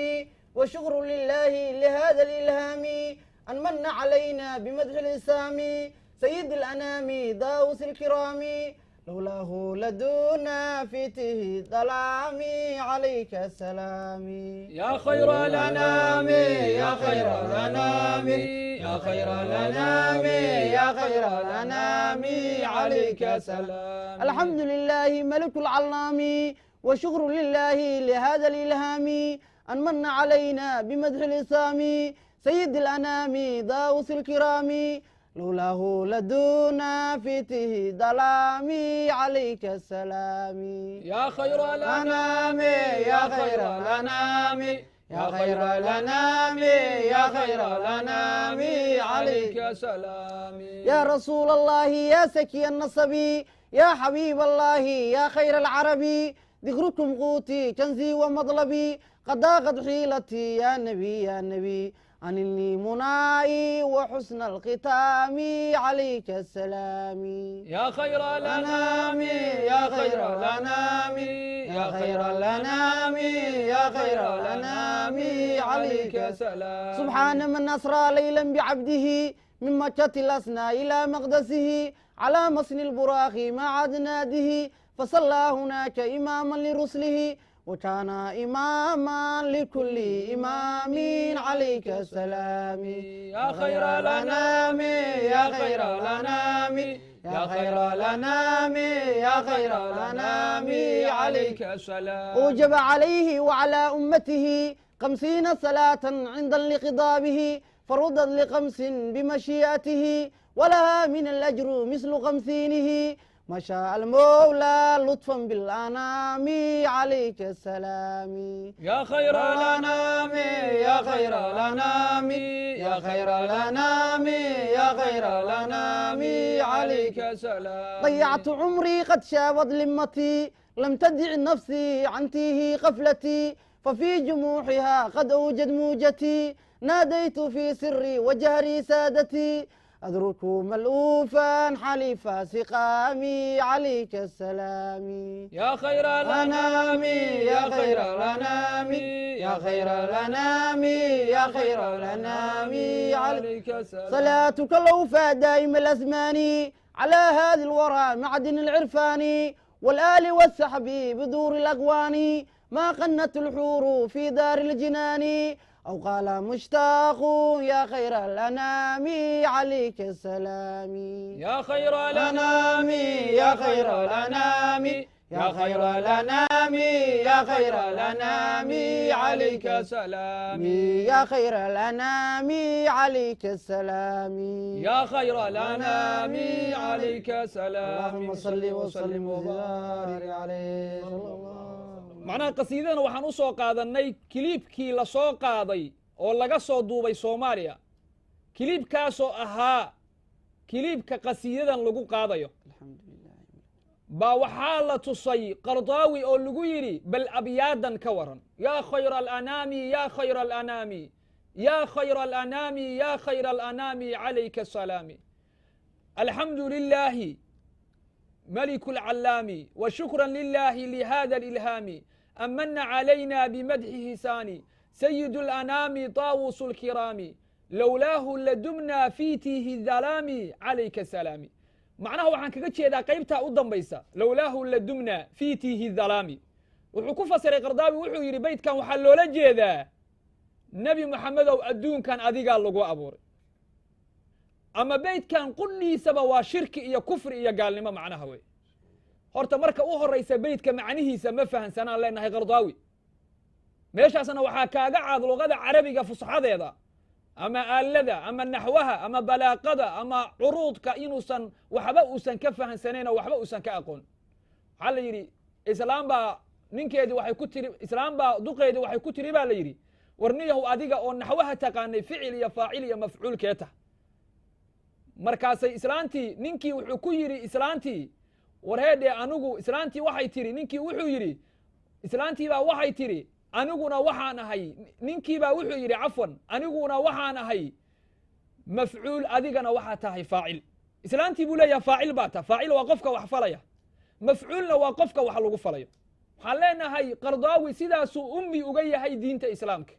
وشكر لله لهذا الإلهام أن من علينا بمدح الإسلام سيد الأنام داوس الكرام لولاه لدنا فيته ظلامي عليك السلام يا خير الأنام يا خير الأنام يا خير الأنام يا خير الأنام عليك السلام الحمد لله ملك العلام وشكر لله لهذا الإلهام أن من علينا بمدح الإسلام سيد الأنام داوس الكرام لولاه لدنا فيته ظلامي عليك السلام يا خير الأنام يا خير الأنام يا خير الأنام يا خير الأنام عليك السلام يا رسول الله يا سكي النصبي يا حبيب الله يا خير العربي ذكركم قوتي كنزي ومطلبي قد ضاقت حيلتي يا نبي يا نبي عني منائي وحسن الختام عليك السلام يا خير الأنام يا خير الأنام يا خير الأنام يا خير الأنام عليك السلام سبحان من أسرى ليلا بعبده من مكة الأسنى إلى مقدسه على مصن البراق مع أدناده فصلى هناك إماما لرسله وكان إماما لكل إمام عليك السلام يا خير الأنام يا خير الأنام يا خير الأنام يا خير الأنام عليك السلام أوجب عليه وعلى أمته 50 صلاة عند لقضابه فرضت ل5 بمشيئته ولها من الأجر مثل 50 ما شاء المولى لطفا بالأنام عليك السلام يا خير الأنام يا خير الأنام يا خير الأنام يا خير الأنام عليك السلام ضيعت عمري قد شابت لمتي لم تدع نفسي عن تيه غفلتي ففي جموحها قد أوجد موجتي ناديت في سري وجهري سادتي أدرك ملؤوفا حليفا سقامي عليك السلام يا خير الأنام يا خير الأنام يا خير الأنام يا خير الأنام عليك السلام صلاتك الأوفى دائم الأزمان على هذا الورى معدن العرفان والآل والسحب بدور الأقوان ما قنت الحور في دار الجنان أو قال مشتاق يا خير الأنام عليك السلام يا خير الأنام يا خير الأنام يا خير الأنام يا خير الأنام عليك السلام يا خير الأنام عليك السلام يا خير الأنام عليك السلام اللهم صل وسلم وبارك عليه صلى الله macnaha qasiidadana waxaan u soo qaadanay kiliibkii la soo qaaday oo laga soo duubay soomaaliya kiliibkaasoo ahaa kiliibka qasiidadan lagu qaadayo baa waxaa la tusay qardaawi oo lagu yidhi bal abyaadan ka waran yaa khayra alanaami yaa khayra alanaami yaa khayra alanaami yaa khayra alanaami calayka asalaami alxamdu lilaahi ملك العلام وشكرا لله لهذا الإلهام أمن علينا بمدحه ساني سيد الأنام طاووس الكرام لولاه لدمنا في تيه الظلام عليك السلام معناه وحان كجتشي إذا قيبتها أضم بيسا لولاه لدمنا في تيه الظلام وحكوفة سري قرداوي وحو يري بيت كان وحلو لجيذا نبي محمد أو أدون كان أذيقا لقوا أبور أما بيت كان قل لي سبا وشرك إيا كفر إيا قال لما معناها وي horta marka u horeysa beydka macnihiisa ma fahansanaan leenahay qardaawi meeshaasna waxaa kaaga caad luqada carabiga fusaxadeeda ama aalada ama naxwaha ama balaaqada ama curuudka inuusan waxba uusan ka fahansanayn oo waxba uusan ka aqoon waxaa la yidhi islaam baa ninkeedii waxay ku tiri islaam baa duqeedii waxay ku tiri baa la yidhi warniyahu adiga oo naxwaha taqaanay ficil iyo faacil iyo mafcuul kee tah markaasay islaantii ninkii wuxuu ku yidhi islaantii warheedhe anigu islaantii waxay tiri ninkii wuxuu yidhi islaantiibaa waxay tiri aniguna waxaan ahay ninkiibaa wuxuu yidhi cafwan aniguna waxaan ahay mafcuul adigana waxaa tahay faacil islaantii buu leeyahay faacil baa ta faacil waa qofka wax falaya mafcuulna waa qofka wax lagu falayo waxaan leenahay qardaawi sidaasuu ummi uga yahay diinta islaamka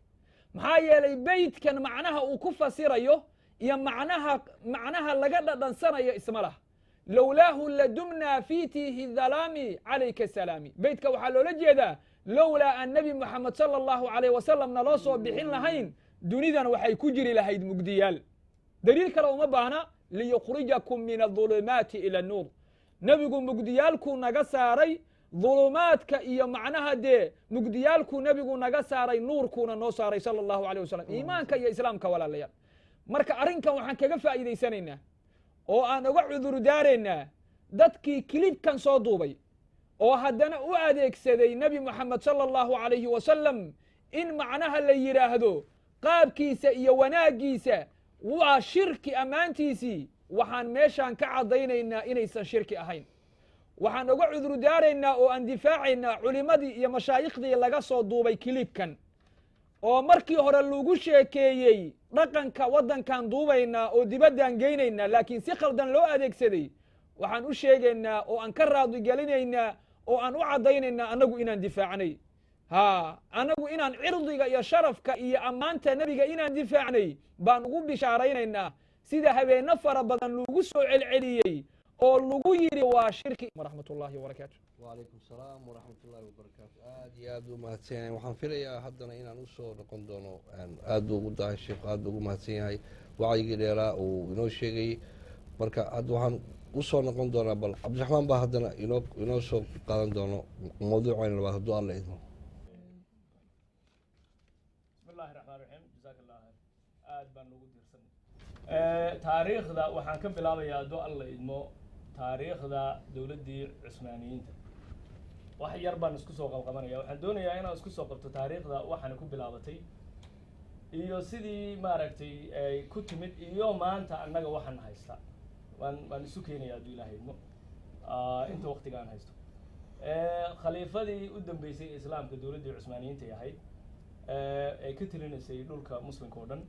maxaa yeelay beydkan macnaha uu ku fasirayo iyo macnaha laga dhadhansanayo isma laha lowlaahu ladumnaa fii tiihi dhalaami calayka salaami beydka waxaa loola jeedaa lowlaa an nebi moxamed sala allahu alayh wasalam naloo soo bixin lahayn dunidan waxay ku jiri lahayd mugdiyaal daliil kale uma baahna liyukhrijakum min adulumaati ila annuur nebigu mugdiyaalkuu naga saaray dulumaadka iyo macnaha dee mugdiyaalkuu nebigu naga saaray nuurkuuna noo saaray sala allahu alayh wasalam iimaanka iyo islaamka walaalayaal marka arrinkan waxaan kaga faa'iidaysanaynaa oo aan uga cudur daaraynaa dadkii kilibkan soo duubay oo haddana u adeegsaday nebi moxamed sala allahu alayhi wasalam in macnaha la yidhaahdo qaabkiisa iyo wanaaggiisa waa shirki ammaantiisii waxaan meeshaan ka caddaynaynaa inaysan shirki ahayn waxaan uga cudur daaraynaa oo aan difaacaynaa culimmadii iyo mashaayiikhdii laga soo duubay kilibkan oo markii hore lagu sheekeeyey dhaqanka waddankan duubaynaa oo dibaddaan geynaynaa laakiin si khaldan loo adeegsaday waxaan u sheegaynaa oo aan ka raadigelinaynaa oo aan u caddaynaynaa annagu inaan difaacnay annagu inaan cirdiga iyo sharafka iyo ammaanta nebiga inaan difaacnay baan ugu bishaaraynaynaa sida habeenno fara badan lagu soo celceliyey oo lagu yidhi waa shirki waraxmat ullahi wabarakaatu وعليكم السلام ورحمة الله وبركاته aad u mahadsan waxaan filayaa haddana inaan usoo noqon doono aad ugu dahay sheekh aad ugu mahadsan yahay wacyigii dheeraa uu inoo sheegayey marka hadda waxaan usoo noqon doonaa bal cabdiraxmaan baa haddana inoo soo qaadan doono mawduucayna labaad hadduu alla idmo بسم الله الرحمن الرحيم جزاك الله خير aad baan ugu dirsan taariikhda waxaan ka bilaabayaa hadduu alla idmo taariikhda dowladdii cusmaaniyiinta wax yar baan isku soo qalqabanaya waxaan doonayaa inaan isku soo qabto taariikhda waxaana ku bilaabatay iyo sidii maaragtay ay ku timid iyo maanta annaga waxaan haysta waan isu keenaya hadduu ilaahay idmo inta waqtigaan haysto khaliifadii u dambeysay islaamka dowladdii cusmaaniyiinta ay ahayd ay ka telinaysay dhulka muslimka oo dhan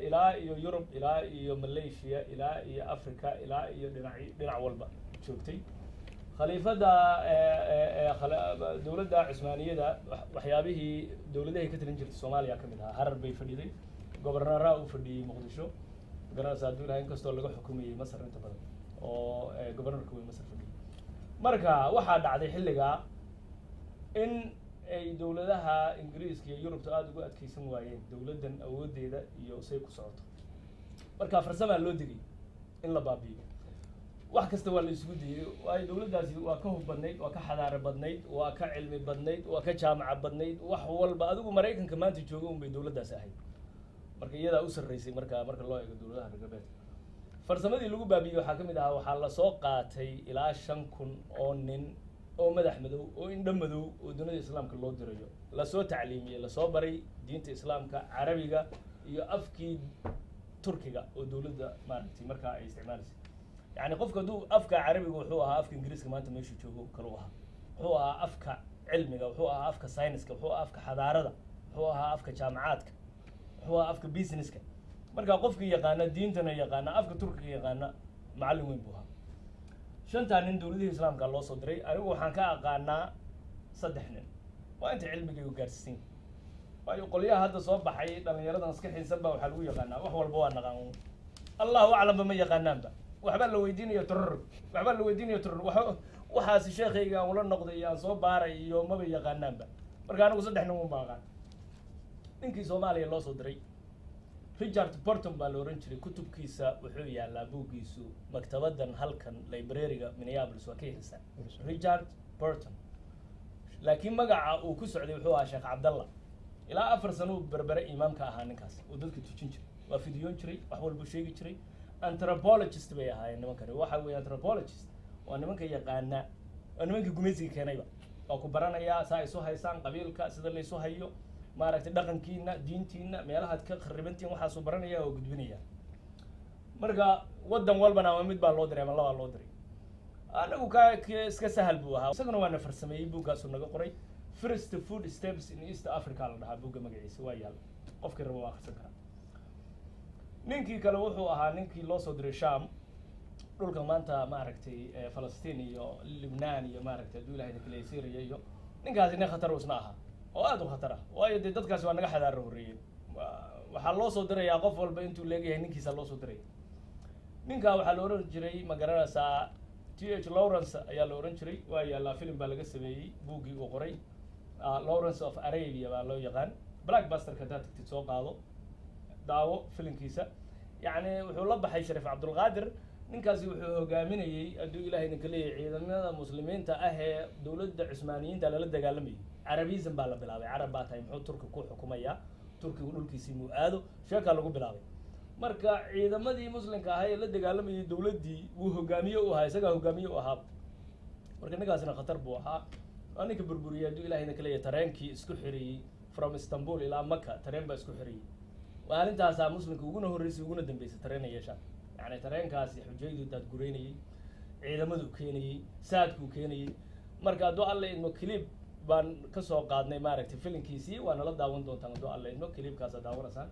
ilaa iyo yurub ilaa iyo malaysia ilaa iyo africa ilaa iyo dhinac walba joogtay khaliifadda dowladda cusmaaniyada waxyaabihii dowladahay ka telin jirtay soomaaliya ka mid ahaa harar bay fadhiday gobernaraa u fadhiyey muqdisho gobernaras hadduu ilahay inkastoo laga xukumayey masar inta badan oo gobernorka wey masar fadhiyey marka waxaa dhacday xilligaa in ay dowladaha ingiriiska iyo yurubta aada ugu adkeysan waayeen dowladdan awooddeeda iyo say ku socoto marka farsamaa loo degay in la baabi'iyo wax kasta waa la isugu dayey waayo dowladdaasi waa ka hub badnayd waa ka xadaaro badnayd waa ka cilmi badnayd waa ka jaamaca badnayd wax walba adigu maraykanka maanta jooga un bay dowladdaasi ahayd marka iyadaa u sarreysay marka loo eego dowladaha reer galbeedka farsamadii lagu baabi'iyey waxaa ka mid ahaa waxaa lasoo qaatay ilaa 5,000 oo nin oo madax madow oo indho madow oo dunida islaamka loo dirayo lasoo tacliimiyey lasoo baray diinta islaamka carabiga iyo afkii turkiga oo dowladda maaragtay markaa ay isticmaalaysay yacni qofka hadduu afka carabiga wuxuu ahaa afka ingiriiska maanta meeshuu joogo kale u ahaa wuxuu ahaa afka cilmiga wuxuu ahaa afka sayniska wuxuu ahaa afka xadaarada wuxuu ahaa afka jaamacaadka wuxuu ahaa afka businesska marka qofkii yaqaana diintana yaqaana afka turkiga yaqaana macallin weyn buu ahaa 5 nin dowladihii islaamka loo soo diray anigu waxaan ka aqaanaa 3 nin waa inta cilmigay u gaarsiin waayo qolyaha hadda soo baxay dhalinyaradan iska xiisan baa waxaa lagu yaqaanaa wax walba waa naqaan allahu aclam ba ma yaqaanaanba waxbaa la weydiinayo waxaasi sheekhayga aan ula noqday iyo aan soo baaray iyo maba yaqaanaanba marka anigu 3 nin uma aqaan ninkii soomaaliya loo soo diray Richard Burton baa la oran jiray kutubkiisa wuxuu yaalaa buuggiisu maktabadan halkan library-ga Minneapolis waa ka helsan Richard Burton laakiin magaca uu ku socday wuxuu ahaa Sheekh Cabdallah ilaa 4 sano berbere imaamka ahaa ninkaas oo dadka tujin jiray waa fidiyoon jiray wax walba sheegi jiray anthropologist bay ahaayeen nimankani waxa weeye anthropologist waa nimanka yaqaana waa nimanka gumeysiga keenayba oo ku baranaya saa isu haysaan qabiilka sida la isu hayo maaragtay dhaqankiina diintiina meelaha ka kharibantiin waxaas u baranaya oo gudbinaya marka waddan walbana ama mid baa loo diray ama labaa loo diray anagu ka iska sahal buu ahaa isaguna waana farsameeyey buuggaasuu naga qoray first food steps in East Africa la dhahaa buugga magaciisa waa yaal qofkii rabo waa akhrisan karaa ninkii kale wuxuu ahaa ninkii loo soo diray Sham dhulka maanta maaragtay Falastiin iyo Lebanon iyo maaragtay hadduu ilaahay kale Syria iyo ninkaasi nin khatar usna ahaa oo aad u khatar ah waayo dee dadkaasi waa naga xadaar horeeyeen waxaa loo soo dirayaa qof walba intuu leeyahay ninkiisa loo soo diray ninka waxaa la oran jiray ma garanaysaa T.H. Lawrence ayaa la oran jiray waa yaallaa film baa laga sameeyey buuggii uu qoray Lawrence of Arabia baa loo yaqaan Blackbuster ka tagtid soo qaado daawo filimkiisa yacni wuxuu la baxay Shariif Cabdulqaadir ninkaasi wuxuu hogaaminayay hadduu ilaahay ninka leeyahay ciidamada muslimiinta ah ee dowladda Cusmaaniyiinta lala dagaalamayay Arabism baa la bilaabay Arab baa tahay muxuu Turki ku xukumayaa Turkigu dhulkiisii muu aado sheekaa lagu bilaabay marka ciidamadii muslimka ahaa ee la dagaalamayay dowladdii wuu hogaamiye u ahaa isagaa hogaamiye u ahaa marka ninkaasina khatar buu ahaa waa ninka burburiyay hadduu ilaahay ninka leeyahay tareenkii isku xiriyey from Istanbul ilaa Maka tareen baa isku xiriyey maalintaasaa muslimka uguna horreysay uguna dambeysay tareen ay yeeshaan يعني tareenkaasi xujaydu dad gureynayay ciidamadu keenayay saadku keenayay marka doo alle inoo clip baan ka soo qaadnay maaragtay filimkiisii waana la daawan doontaan doo alle inoo clipkaas daawanaysan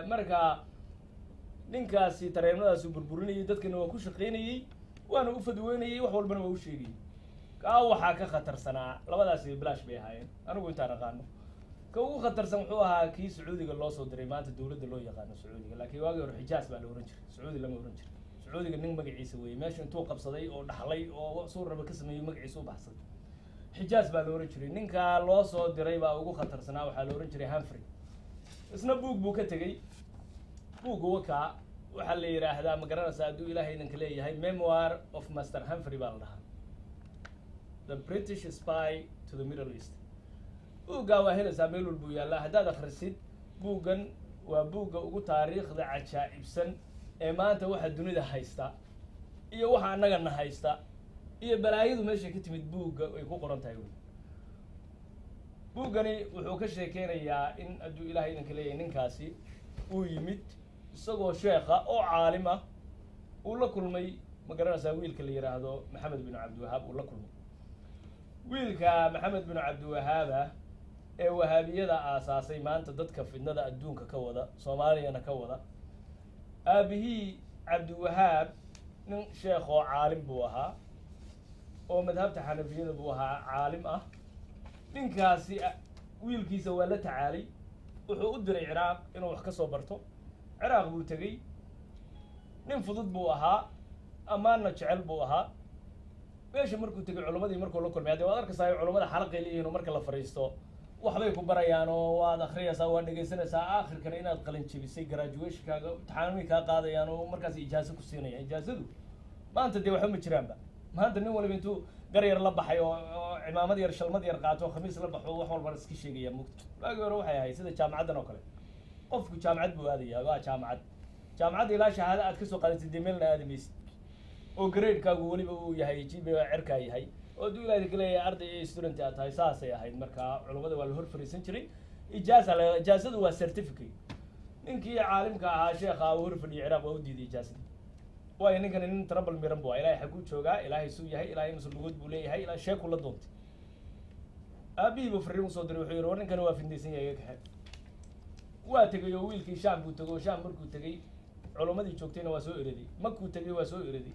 marka ninkaasi tareenadaas uu burburinayay dadkana waa ku shaqeynayay waana u fadweynayay wax walbana waa u sheegayay ka waxa ka khatarsanaa labadaasi bilaash bay ahaayeen anigu intaan aqaano ka ugu khatarsan wuxuu ahaa kii Sacuudiga loo soo diray maanta dawladda loo yaqaano Sacuudiga laakiin waagi hore Xijaas baa la oran jiray Sacuudi lama oran jiray Sacuudiga nin magaciisa weey meesha intuu qabsaday oo dhaxlay oo soo raba ka sameeyay magaciisa u baxsaday Xijaas baa la oran jiray ninka loo soo diray baa ugu khatarsanaa waxa la oran jiray Humphrey isna buug buu ka tagay buugga waxa la yiraahdaa ma garanaysaa hadduu ilaahay idinka leeyahay Memoir of Master Humphrey baa la dhahaa The British Spy to the Middle East buugga waa helaysaa meel walba uu yaallaa haddaad akhrisid buuggan waa buugga ugu taariikhda cajaa'ibsan ee maanta waxa dunida haysta iyo waxa annagana haysta iyo balaayadu meesha ka timid buugga ay ku qoran tahay buuggani wuxuu ka sheekeynayaa in hadduu ilaahay idinka leeyahay ninkaasi uu yimid isagoo sheekha oo caalim ah uu la kulmay ma garanaysaa wiilka la yiraahdo Maxamed bin Cabdiwahaab uu la kulmay wiilka Maxamed bin Cabdiwahaab ee wahaabiyada aasaasay maanta dadka fidnada adduunka ka wada Soomaaliyana ka wada aabihii Cabdiwahaab nin sheekh oo caalim buu ahaa oo madhabta Xanafiyada buu ahaa caalim ah ninkaasi wiilkiisa waa la tacaalay wuxuu u diray Ciraaq inuu wax ka soo barto ciraaq buu tegey nin fudud buu ahaa ammaanna jecel buu ahaa meesha markuu tegey culammadii markuu la kulmay haddee waad arkaysaa culammada xalaqay leeyihiin oo marka la fadhiisto waxbay ku barayaan oo waad akhriyaysaa waad dhegaysanaysaa aakhirkana inaad qalin jebisay graduationkaaga imtixaanimay kaa qaadayaan oo markaas ijaaso ku siinayaan ijaasadu maanta dee waxba ma jiraanba maanta nin waliba intuu gar yar la baxay oo cimaamad yar shalmad yar qaato khamiis la baxo wax walbana iska sheegaya mugta waagii hore waxay ahayd sida jaamacaddan oo kale qofku jaamacad buu aadayaa waa jaamacadda ilaa shahaado aad kasoo qaadatay dee meelna aadi maysid oo gradekaagu weliba uu yahay jibiga cerkaa yahay oo aduu ilaahi kaleeyahay arday iyo student aad tahay saasay ahayd markaa culummada waa la hor fariisan jiray ijaasadu waa certificate ninkii caalimka ahaa sheekha uu hor fadhiyay ciraaq waa u diiday ijaasadii waayo ninkani nin trouble miran bu ilaahay xaguu joogaa ilaahay suu yahay ilaahay mas-uuliyad buu leeyahay ilaa sheeku la doontay aabihii buu fariin usoo diray wuxuu yidhi war ninkani waa findaysan yahay iga kaxe waa tegay oo wiilkii shaam buu tegay oo shaam markuu tegey culummadii joogtayna waa soo ereday markuu tegey waa soo ereday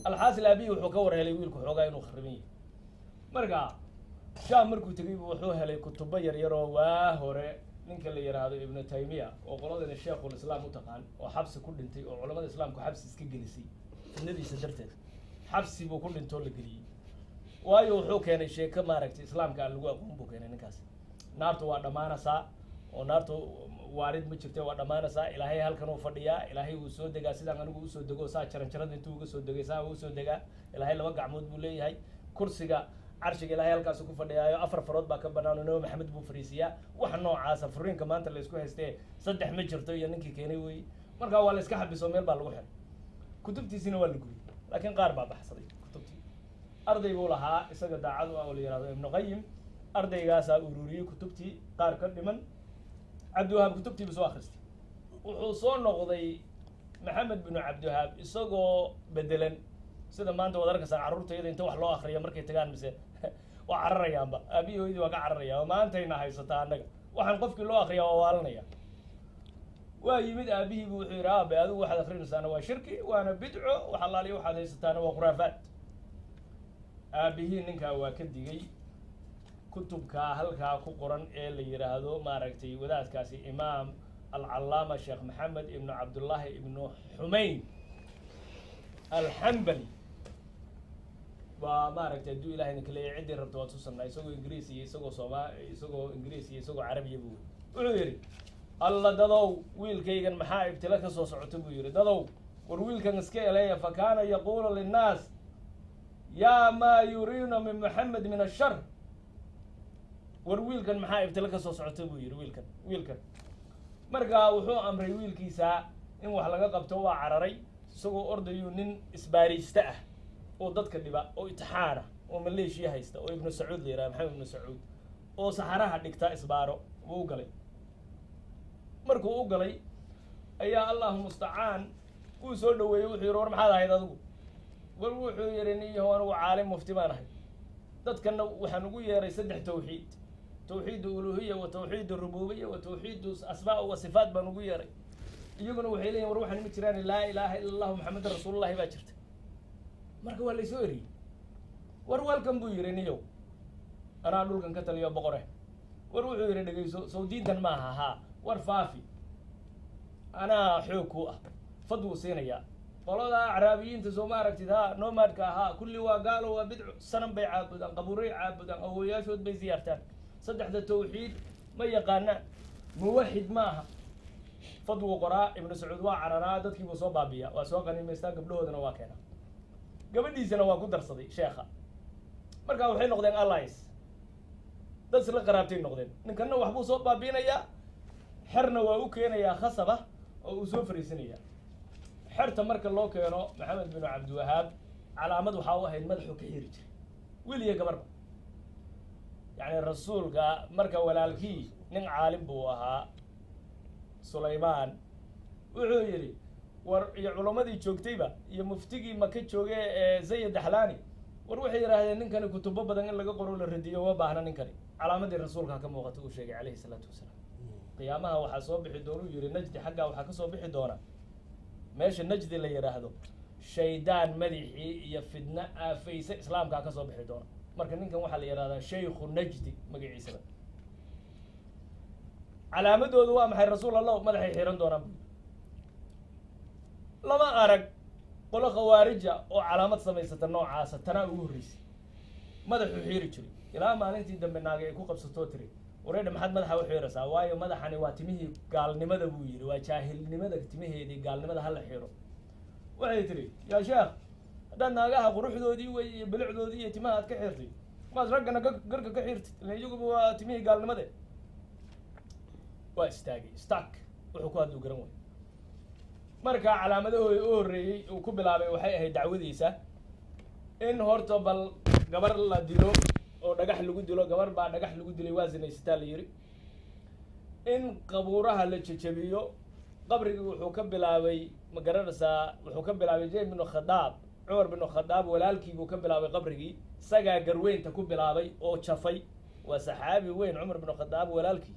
alxaasil aabihii wuxuu ka war helay wiilku xoogaa inuu khariban yahay marka shaam markuu tegey buu wuxuu helay kutubo yaryar oo waa hore ninka la yidhaahdo ibnu taymiya oo qoladana sheekhul islaam u taqaan oo xabsi ku dhintay oo culamada islaamku xabsi iska gelisay fidnadiisa darteed xabsi buu ku dhintoo la geliyey waayo wuxuu keenay sheeko maaragtay islaamka aan lagu aqoon buu keenay ninkaas naartu waa dhammaanaysaa oo naartu waarid ma jirte waa dhammaanaysaa ilaahay halkan uu fadhiyaa ilaahay wuu soo degaa sidaan anigu usoo dego saa jaranjarada intuu uga soo degay saa uu soo degaa ilaahay 2 gacmood buu leeyahay kursiga carshiga ilaahay halkaas ku fadhiyaayo 4 farood baa ka banaan oo nabi maxamed buu fariisiyaa wax noocaasa furiinka maanta la isku haystee 3 ma jirto iyo ninkii keenay weey marka waa la iska xabiso meel baa lagu xiray kutubtiisina waa la gubay laakiin qaar baa baxsaday kutubtii arday buu lahaa isaga daacad oo la yiraahdo ibn qayyim ardaygaas ururiyay kutubtii qaar ka dhiman cabdiwahaab kutubtii soo akhristay wuxuu soo noqday maxamed bin cabdiwahaab isagoo bedelan sida maanta wad arkaysaa carruurtayda inta wax loo akhriyo markay tagaan mise waa cararayaanba aabihooydii waa ka cararaya maantayna haysataa annaga waxaan qofkii loo akhriyaa waa waalanaya waa yimid aabihii buu wuxuu yidhi aabe adigu waxaad akhrinaysaana waa shirki waana bidco wax allaaliya waxaad haysataana waa khuraafaad aabihii ninkaa waa ka digay kutubkaa halkaa ku qoran ee la yidhaahdo maaragtay wadaadkaasi imaam alcallaama sheekh maxamed ibnu cabdullaahi ibnu xumayn alxambali waa maaragtay hadduu ilahay idinka leeyahay ciddii rabto waad tusanaa isagoo ingiriis iyo isagoo ingiriis iyo isagoo carabiya buu wuxuu yidhi alla dadow wiilkaygan maxaa ibtila ka soo socota buu yidhi dadow war wiilkan iska eleeya fa kaana yaquulu linnaas yaa maa yuriina min maxamed min ashar war wiilkan maxaa ibtila ka soo socota buu yidhi wiilkan markaa wuxuu amray wiilkiisa in wax laga qabto waa cararay isagoo ordayuu nin isbaariista ah oo dadka dhiba oo itixaana oo maleeshiya haysta oo ibnu sacuud la yidhaha maxamed ibnu sacuud oo saxaraha dhigta isbaaro wuu u galay markuu u galay ayaa allahu mustacaan wuu soo dhaweeyey wuxuu yidhi war maxaad ahayd adigu war wuxuu yidhi niyahow anigu caalim mufti baan ahay dadkana waxaan ugu yeeray 3 tawxiid توحيد الألوهية وتوحيد الربوبية وتوحيد أسماء وصفات بنقول يا ري يجون وحيلين وروح المتران لا إله إلا الله محمد رسول الله باجرت مركوا اللي سوري وروال كم بيرني يو أنا أقول كان كتل يا بقرة وروح يرني سودين دن معها ها ورفافي أنا حكوة فضو سينيا والله أعرابيين تزوما ركتها نوماد كها كل وقالوا وبدع سنم بيعبدان قبوري عبدان أو يشود بزيارتان صدح التوحيد ما يقانا موحد معها فضو قراء ابن سعود وعرنا دتكي بصوبا بيا واسوقني ميستان قبلوه دنا واكينا قبل دي سنه waa ku darsaday sheekha marka waxay noqdeen allies dad isla qaraabtay noqdeen ninkana wax buu soo baabiinaya xirna waa u keenaya khasaba oo uu soo fariisinaya xirta marka loo keeno maxamed bin abd wahab calaamad waxa uu ahayd madaxu ka xiri jiray wiliga gabarba يعني الرسول كا مركا ولالكي نين عالم بوها سليمان وعيري علماء جوجتيبا يا مفتقي ما كتشوجي زي الدحلاني وروح يراه نين كان كتب بدن لقى قرول الردية وباهنا نين كري علامة الرسول كا كم وقت وشيء عليه الصلاة والسلام قيامها وحصوب بحدوره يري نجد حقه وحكسوا بحدوره ماشي النجد اللي يراهدو شيدان مدحي يفدنا فيس إسلام كا كسوا بحدوره marka ninkan waxa la yiraahdaa sheekhu najdi magaciisa calaamadoodu waa maxay rasuul allah madaxay xiran doonaan lama arag qolo khawaarija oo calaamad samaysata noocaasa tanaa ugu horreysay madaxuu xiiri jiray ilaa maalintii dambe naagi ay ku qabsatoo tiri wareedha maxaad madaxa u xiiraysaa waayo madaxani waa timihii gaalnimada buu yidhi waa jaahilnimada timaheedii gaalnimada hala xiiro waxay tiri yaa sheekh haddaad naagaha quruxdoodii wey iyo bilicdoodii iyo timaha aad ka xiirtay maad raggana garka ka xiirtay ila iyaguba waa timihii gaalnimade waa istaagay stark wuxuu ku hadlu garan way marka calaamadahooda u horreeyey uu ku bilaabay waxay ahayd dacwadiisa in horta bal gabar la dilo oo dhagax lagu dilo gabar baa dhagax lagu dilay waa sinaysataa la yidhi in qabuuraha la jejebiyo qabrigii wuxuu ka bilaabay ma garanaysaa wuxuu ka bilaabay jayd binu khadaab cumar binu khadaab walaalkii buu ka bilaabay qabrigii isagaa garweynta ku bilaabay oo jafay waa saxaabi weyn cumar binu khadaab walaalkii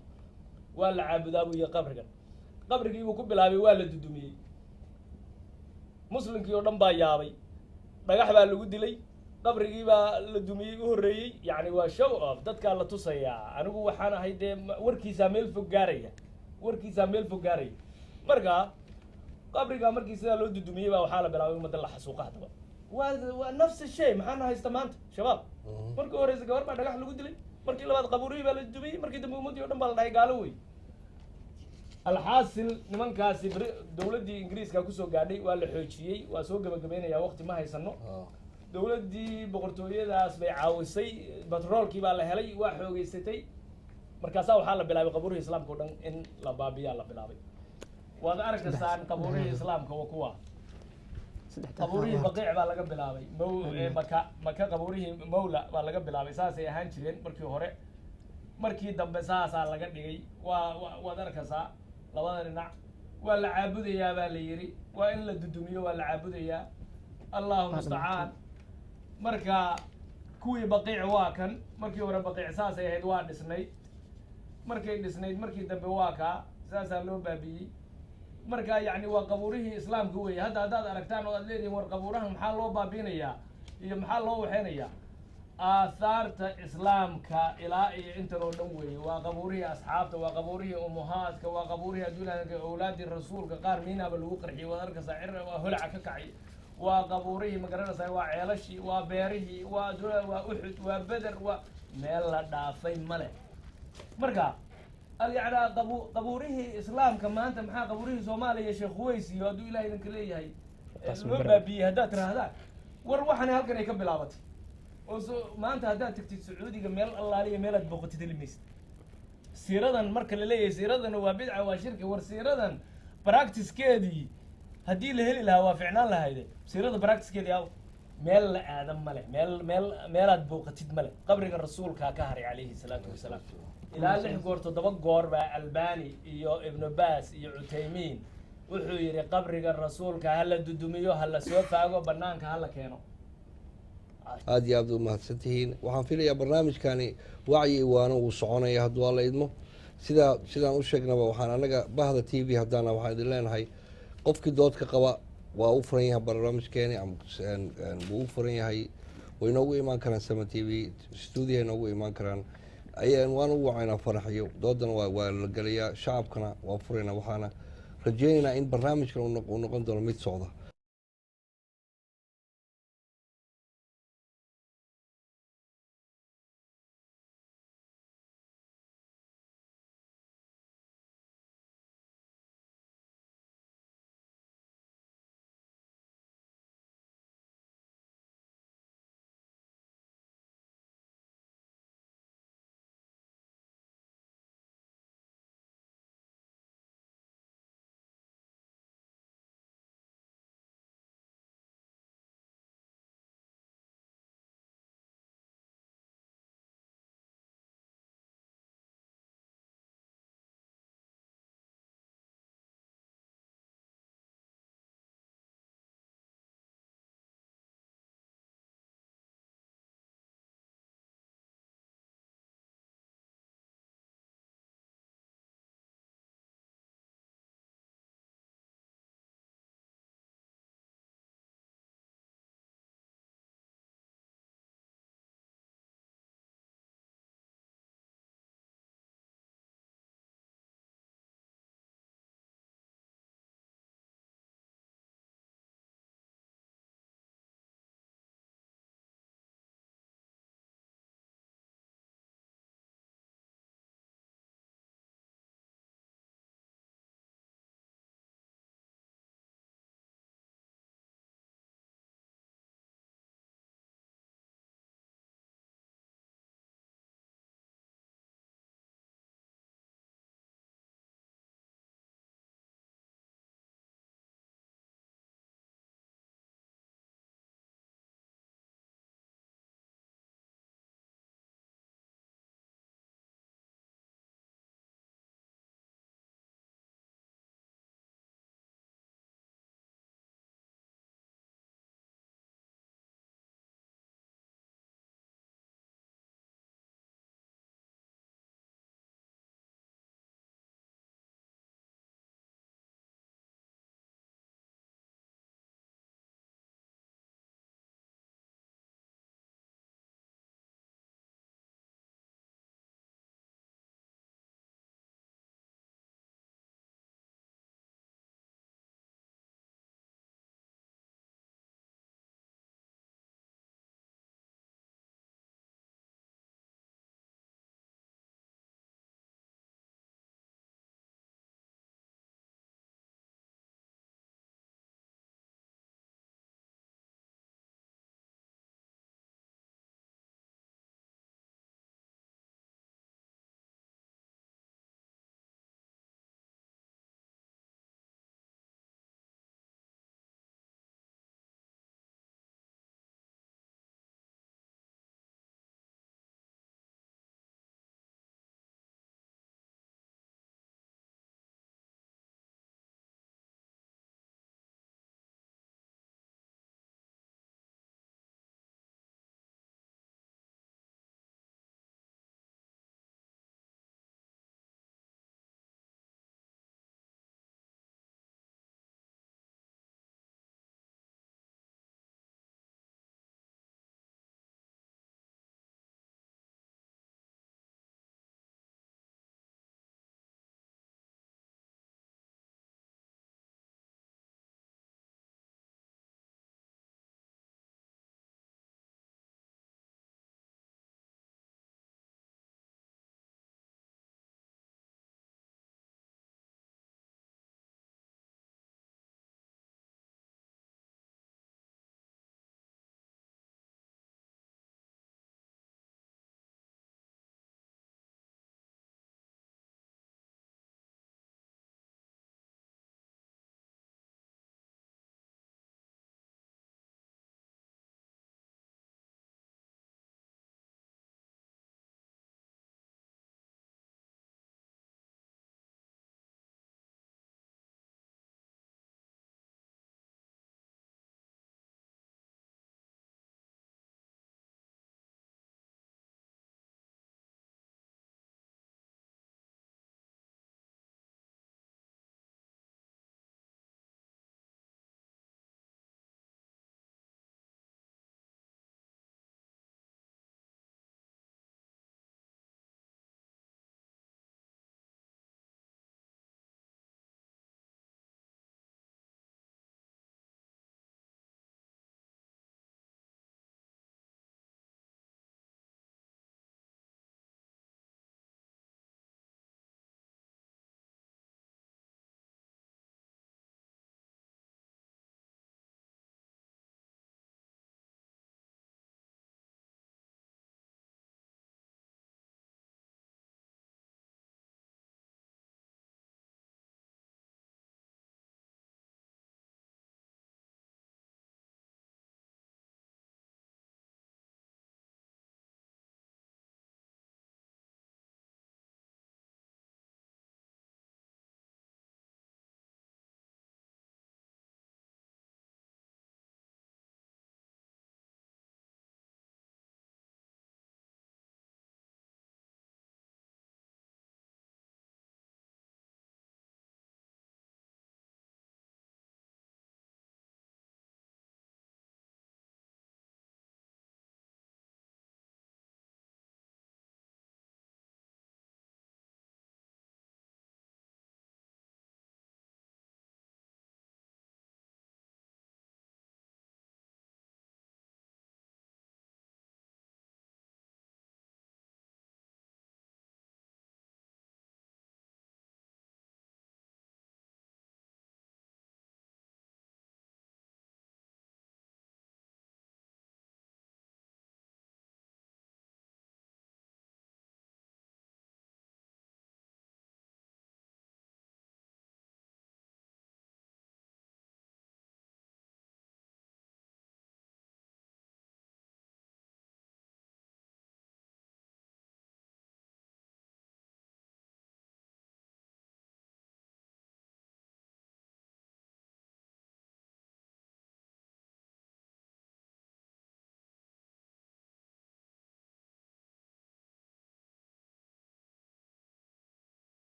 waa la caabudaa buu yihi qabrigii buu ku bilaabay waa la dudumiyey muslimkii oo dhan baa yaabay dhagax baa lagu dilay qabrigii baa la dumiyey u horreeyey yacni waa show off dadkaa la tusayaa anigu waxaan ahay dee warkiisaa meel fog gaaraya marka qabrigaa markii sidaa loo dudumiyey baa waxaa la bilaabay ummadda la xasuuqa haddaba waa nafsi shay maxaana haysta maanta shabaab markii horeysa gabar baa dhagax lagu dilay markii labaad qabuurihii baa la dumiyey markii dambe ummaddii o dhan baa la dhahay gaalo wey alxaasil nimankaasi dowladdii ingiriiska kusoo gaadhay waa la xoojiyey waa soo gabagabaynayaa waqti ma haysano dowladdii boqortooyadaas bay caawisay batroolkii baa la helay waa xoogeysatay markaasaa waxaa la bilaabay qabuurihii islaamka o dhan in la baabiyaa la bilaabay waad arkaysaan qabuurihii islaamka waa kuwa qabuurihii baqiic baa laga bilaabay maka qabuurihii mawla baa laga bilaabay saasay ahaan jireen markii hore markii dambe saasaa laga dhigay waad arkaysaa labada dhinac waa la caabudayaa baa la yidhi waa in la dudumiyo waa la caabudayaa allahu mustacaan marka kuwii baqiic waa kan markii hore baqiic saasay ahayd waa dhisnayd markay dhisnayd markii dambe waa kaa saasaa loo baabiyey marka yacni waa qabuurihii islaamka weeye haddaad aragtaan oo aad leedihin war qabuurahan maxaa loo baabiinayaa iyo maxaa loo waxeynayaa aahaarta islaamka ilaa iyo intan oo dhan weeye waa qabuurihii asxaabta waa qabuurihii umuhaadka waa qabuurihii adduunyaanka awlaadii rasuulka qaar miinaaba lagu qarxiyey waad arkaysaa cira waa holaca ka kacay waa qabuurihii ma garanaysaa waa ceelashii waa beerihii waa waa uxud waa beder waa meel la dhaafay male marka yacnaa qabuurihii islaamka maanta maxaa qabuurihii soomaaliya sheekh huways iyo hadduu ilaah idinka leeyahay loo baabiyey haddaad tirahdaan war waxani halkan ay ka bilaabatay oo maanta haddaad tagtid sacuudiga meel allaaliya meelaad booqatid heli maysid siiradan marka la leeyahay siiradana waa bidca waa shirki war siiradan practicekeedii haddii la heli lahaa waa ficnaan lahayde siirada practicekeedii aw meel la aadan male meelaad booqatid male qabriga rasuulkaa ka haray calayhi salaatu wasalaam ilaa 6 goor 7 goor baa albani iyo ibnu baas iyo cutaymiin wuxuu yidhi qabriga rasuulka hala dudumiyo hala soo faago banaanka hala keeno aad iyo aad u mahadsantihiin waxaan filayaa barnaamijkani wacyi waana uu soconaya hadduu alla idmo sidaan u sheegnaba waxaan anaga bahda t v haddaana waxaan idin leenahay qofkii doodka qaba waa u furan yahay barnaamijkeeni wuu u furan yahay way noogu imaan karaan sama t v stuudiyahay noogu imaan karaan waan u wacaynaa faraxiyo doodana waa la gelayaa shacabkana waa furaynaa waxaana rajeynaynaa in barnaamijkan uu noqon doono mid socda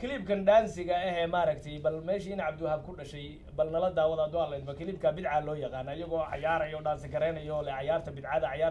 كليبكن دانسيga ah maaragtay bal meeshii in Cabdiwahaab ku dhashay bal nala daawada doolayd ba كليبka bidca loo yaqaan ayagoo ciyaarayo dhaansi gareenayo le ciyaarta bidcada ciyaarta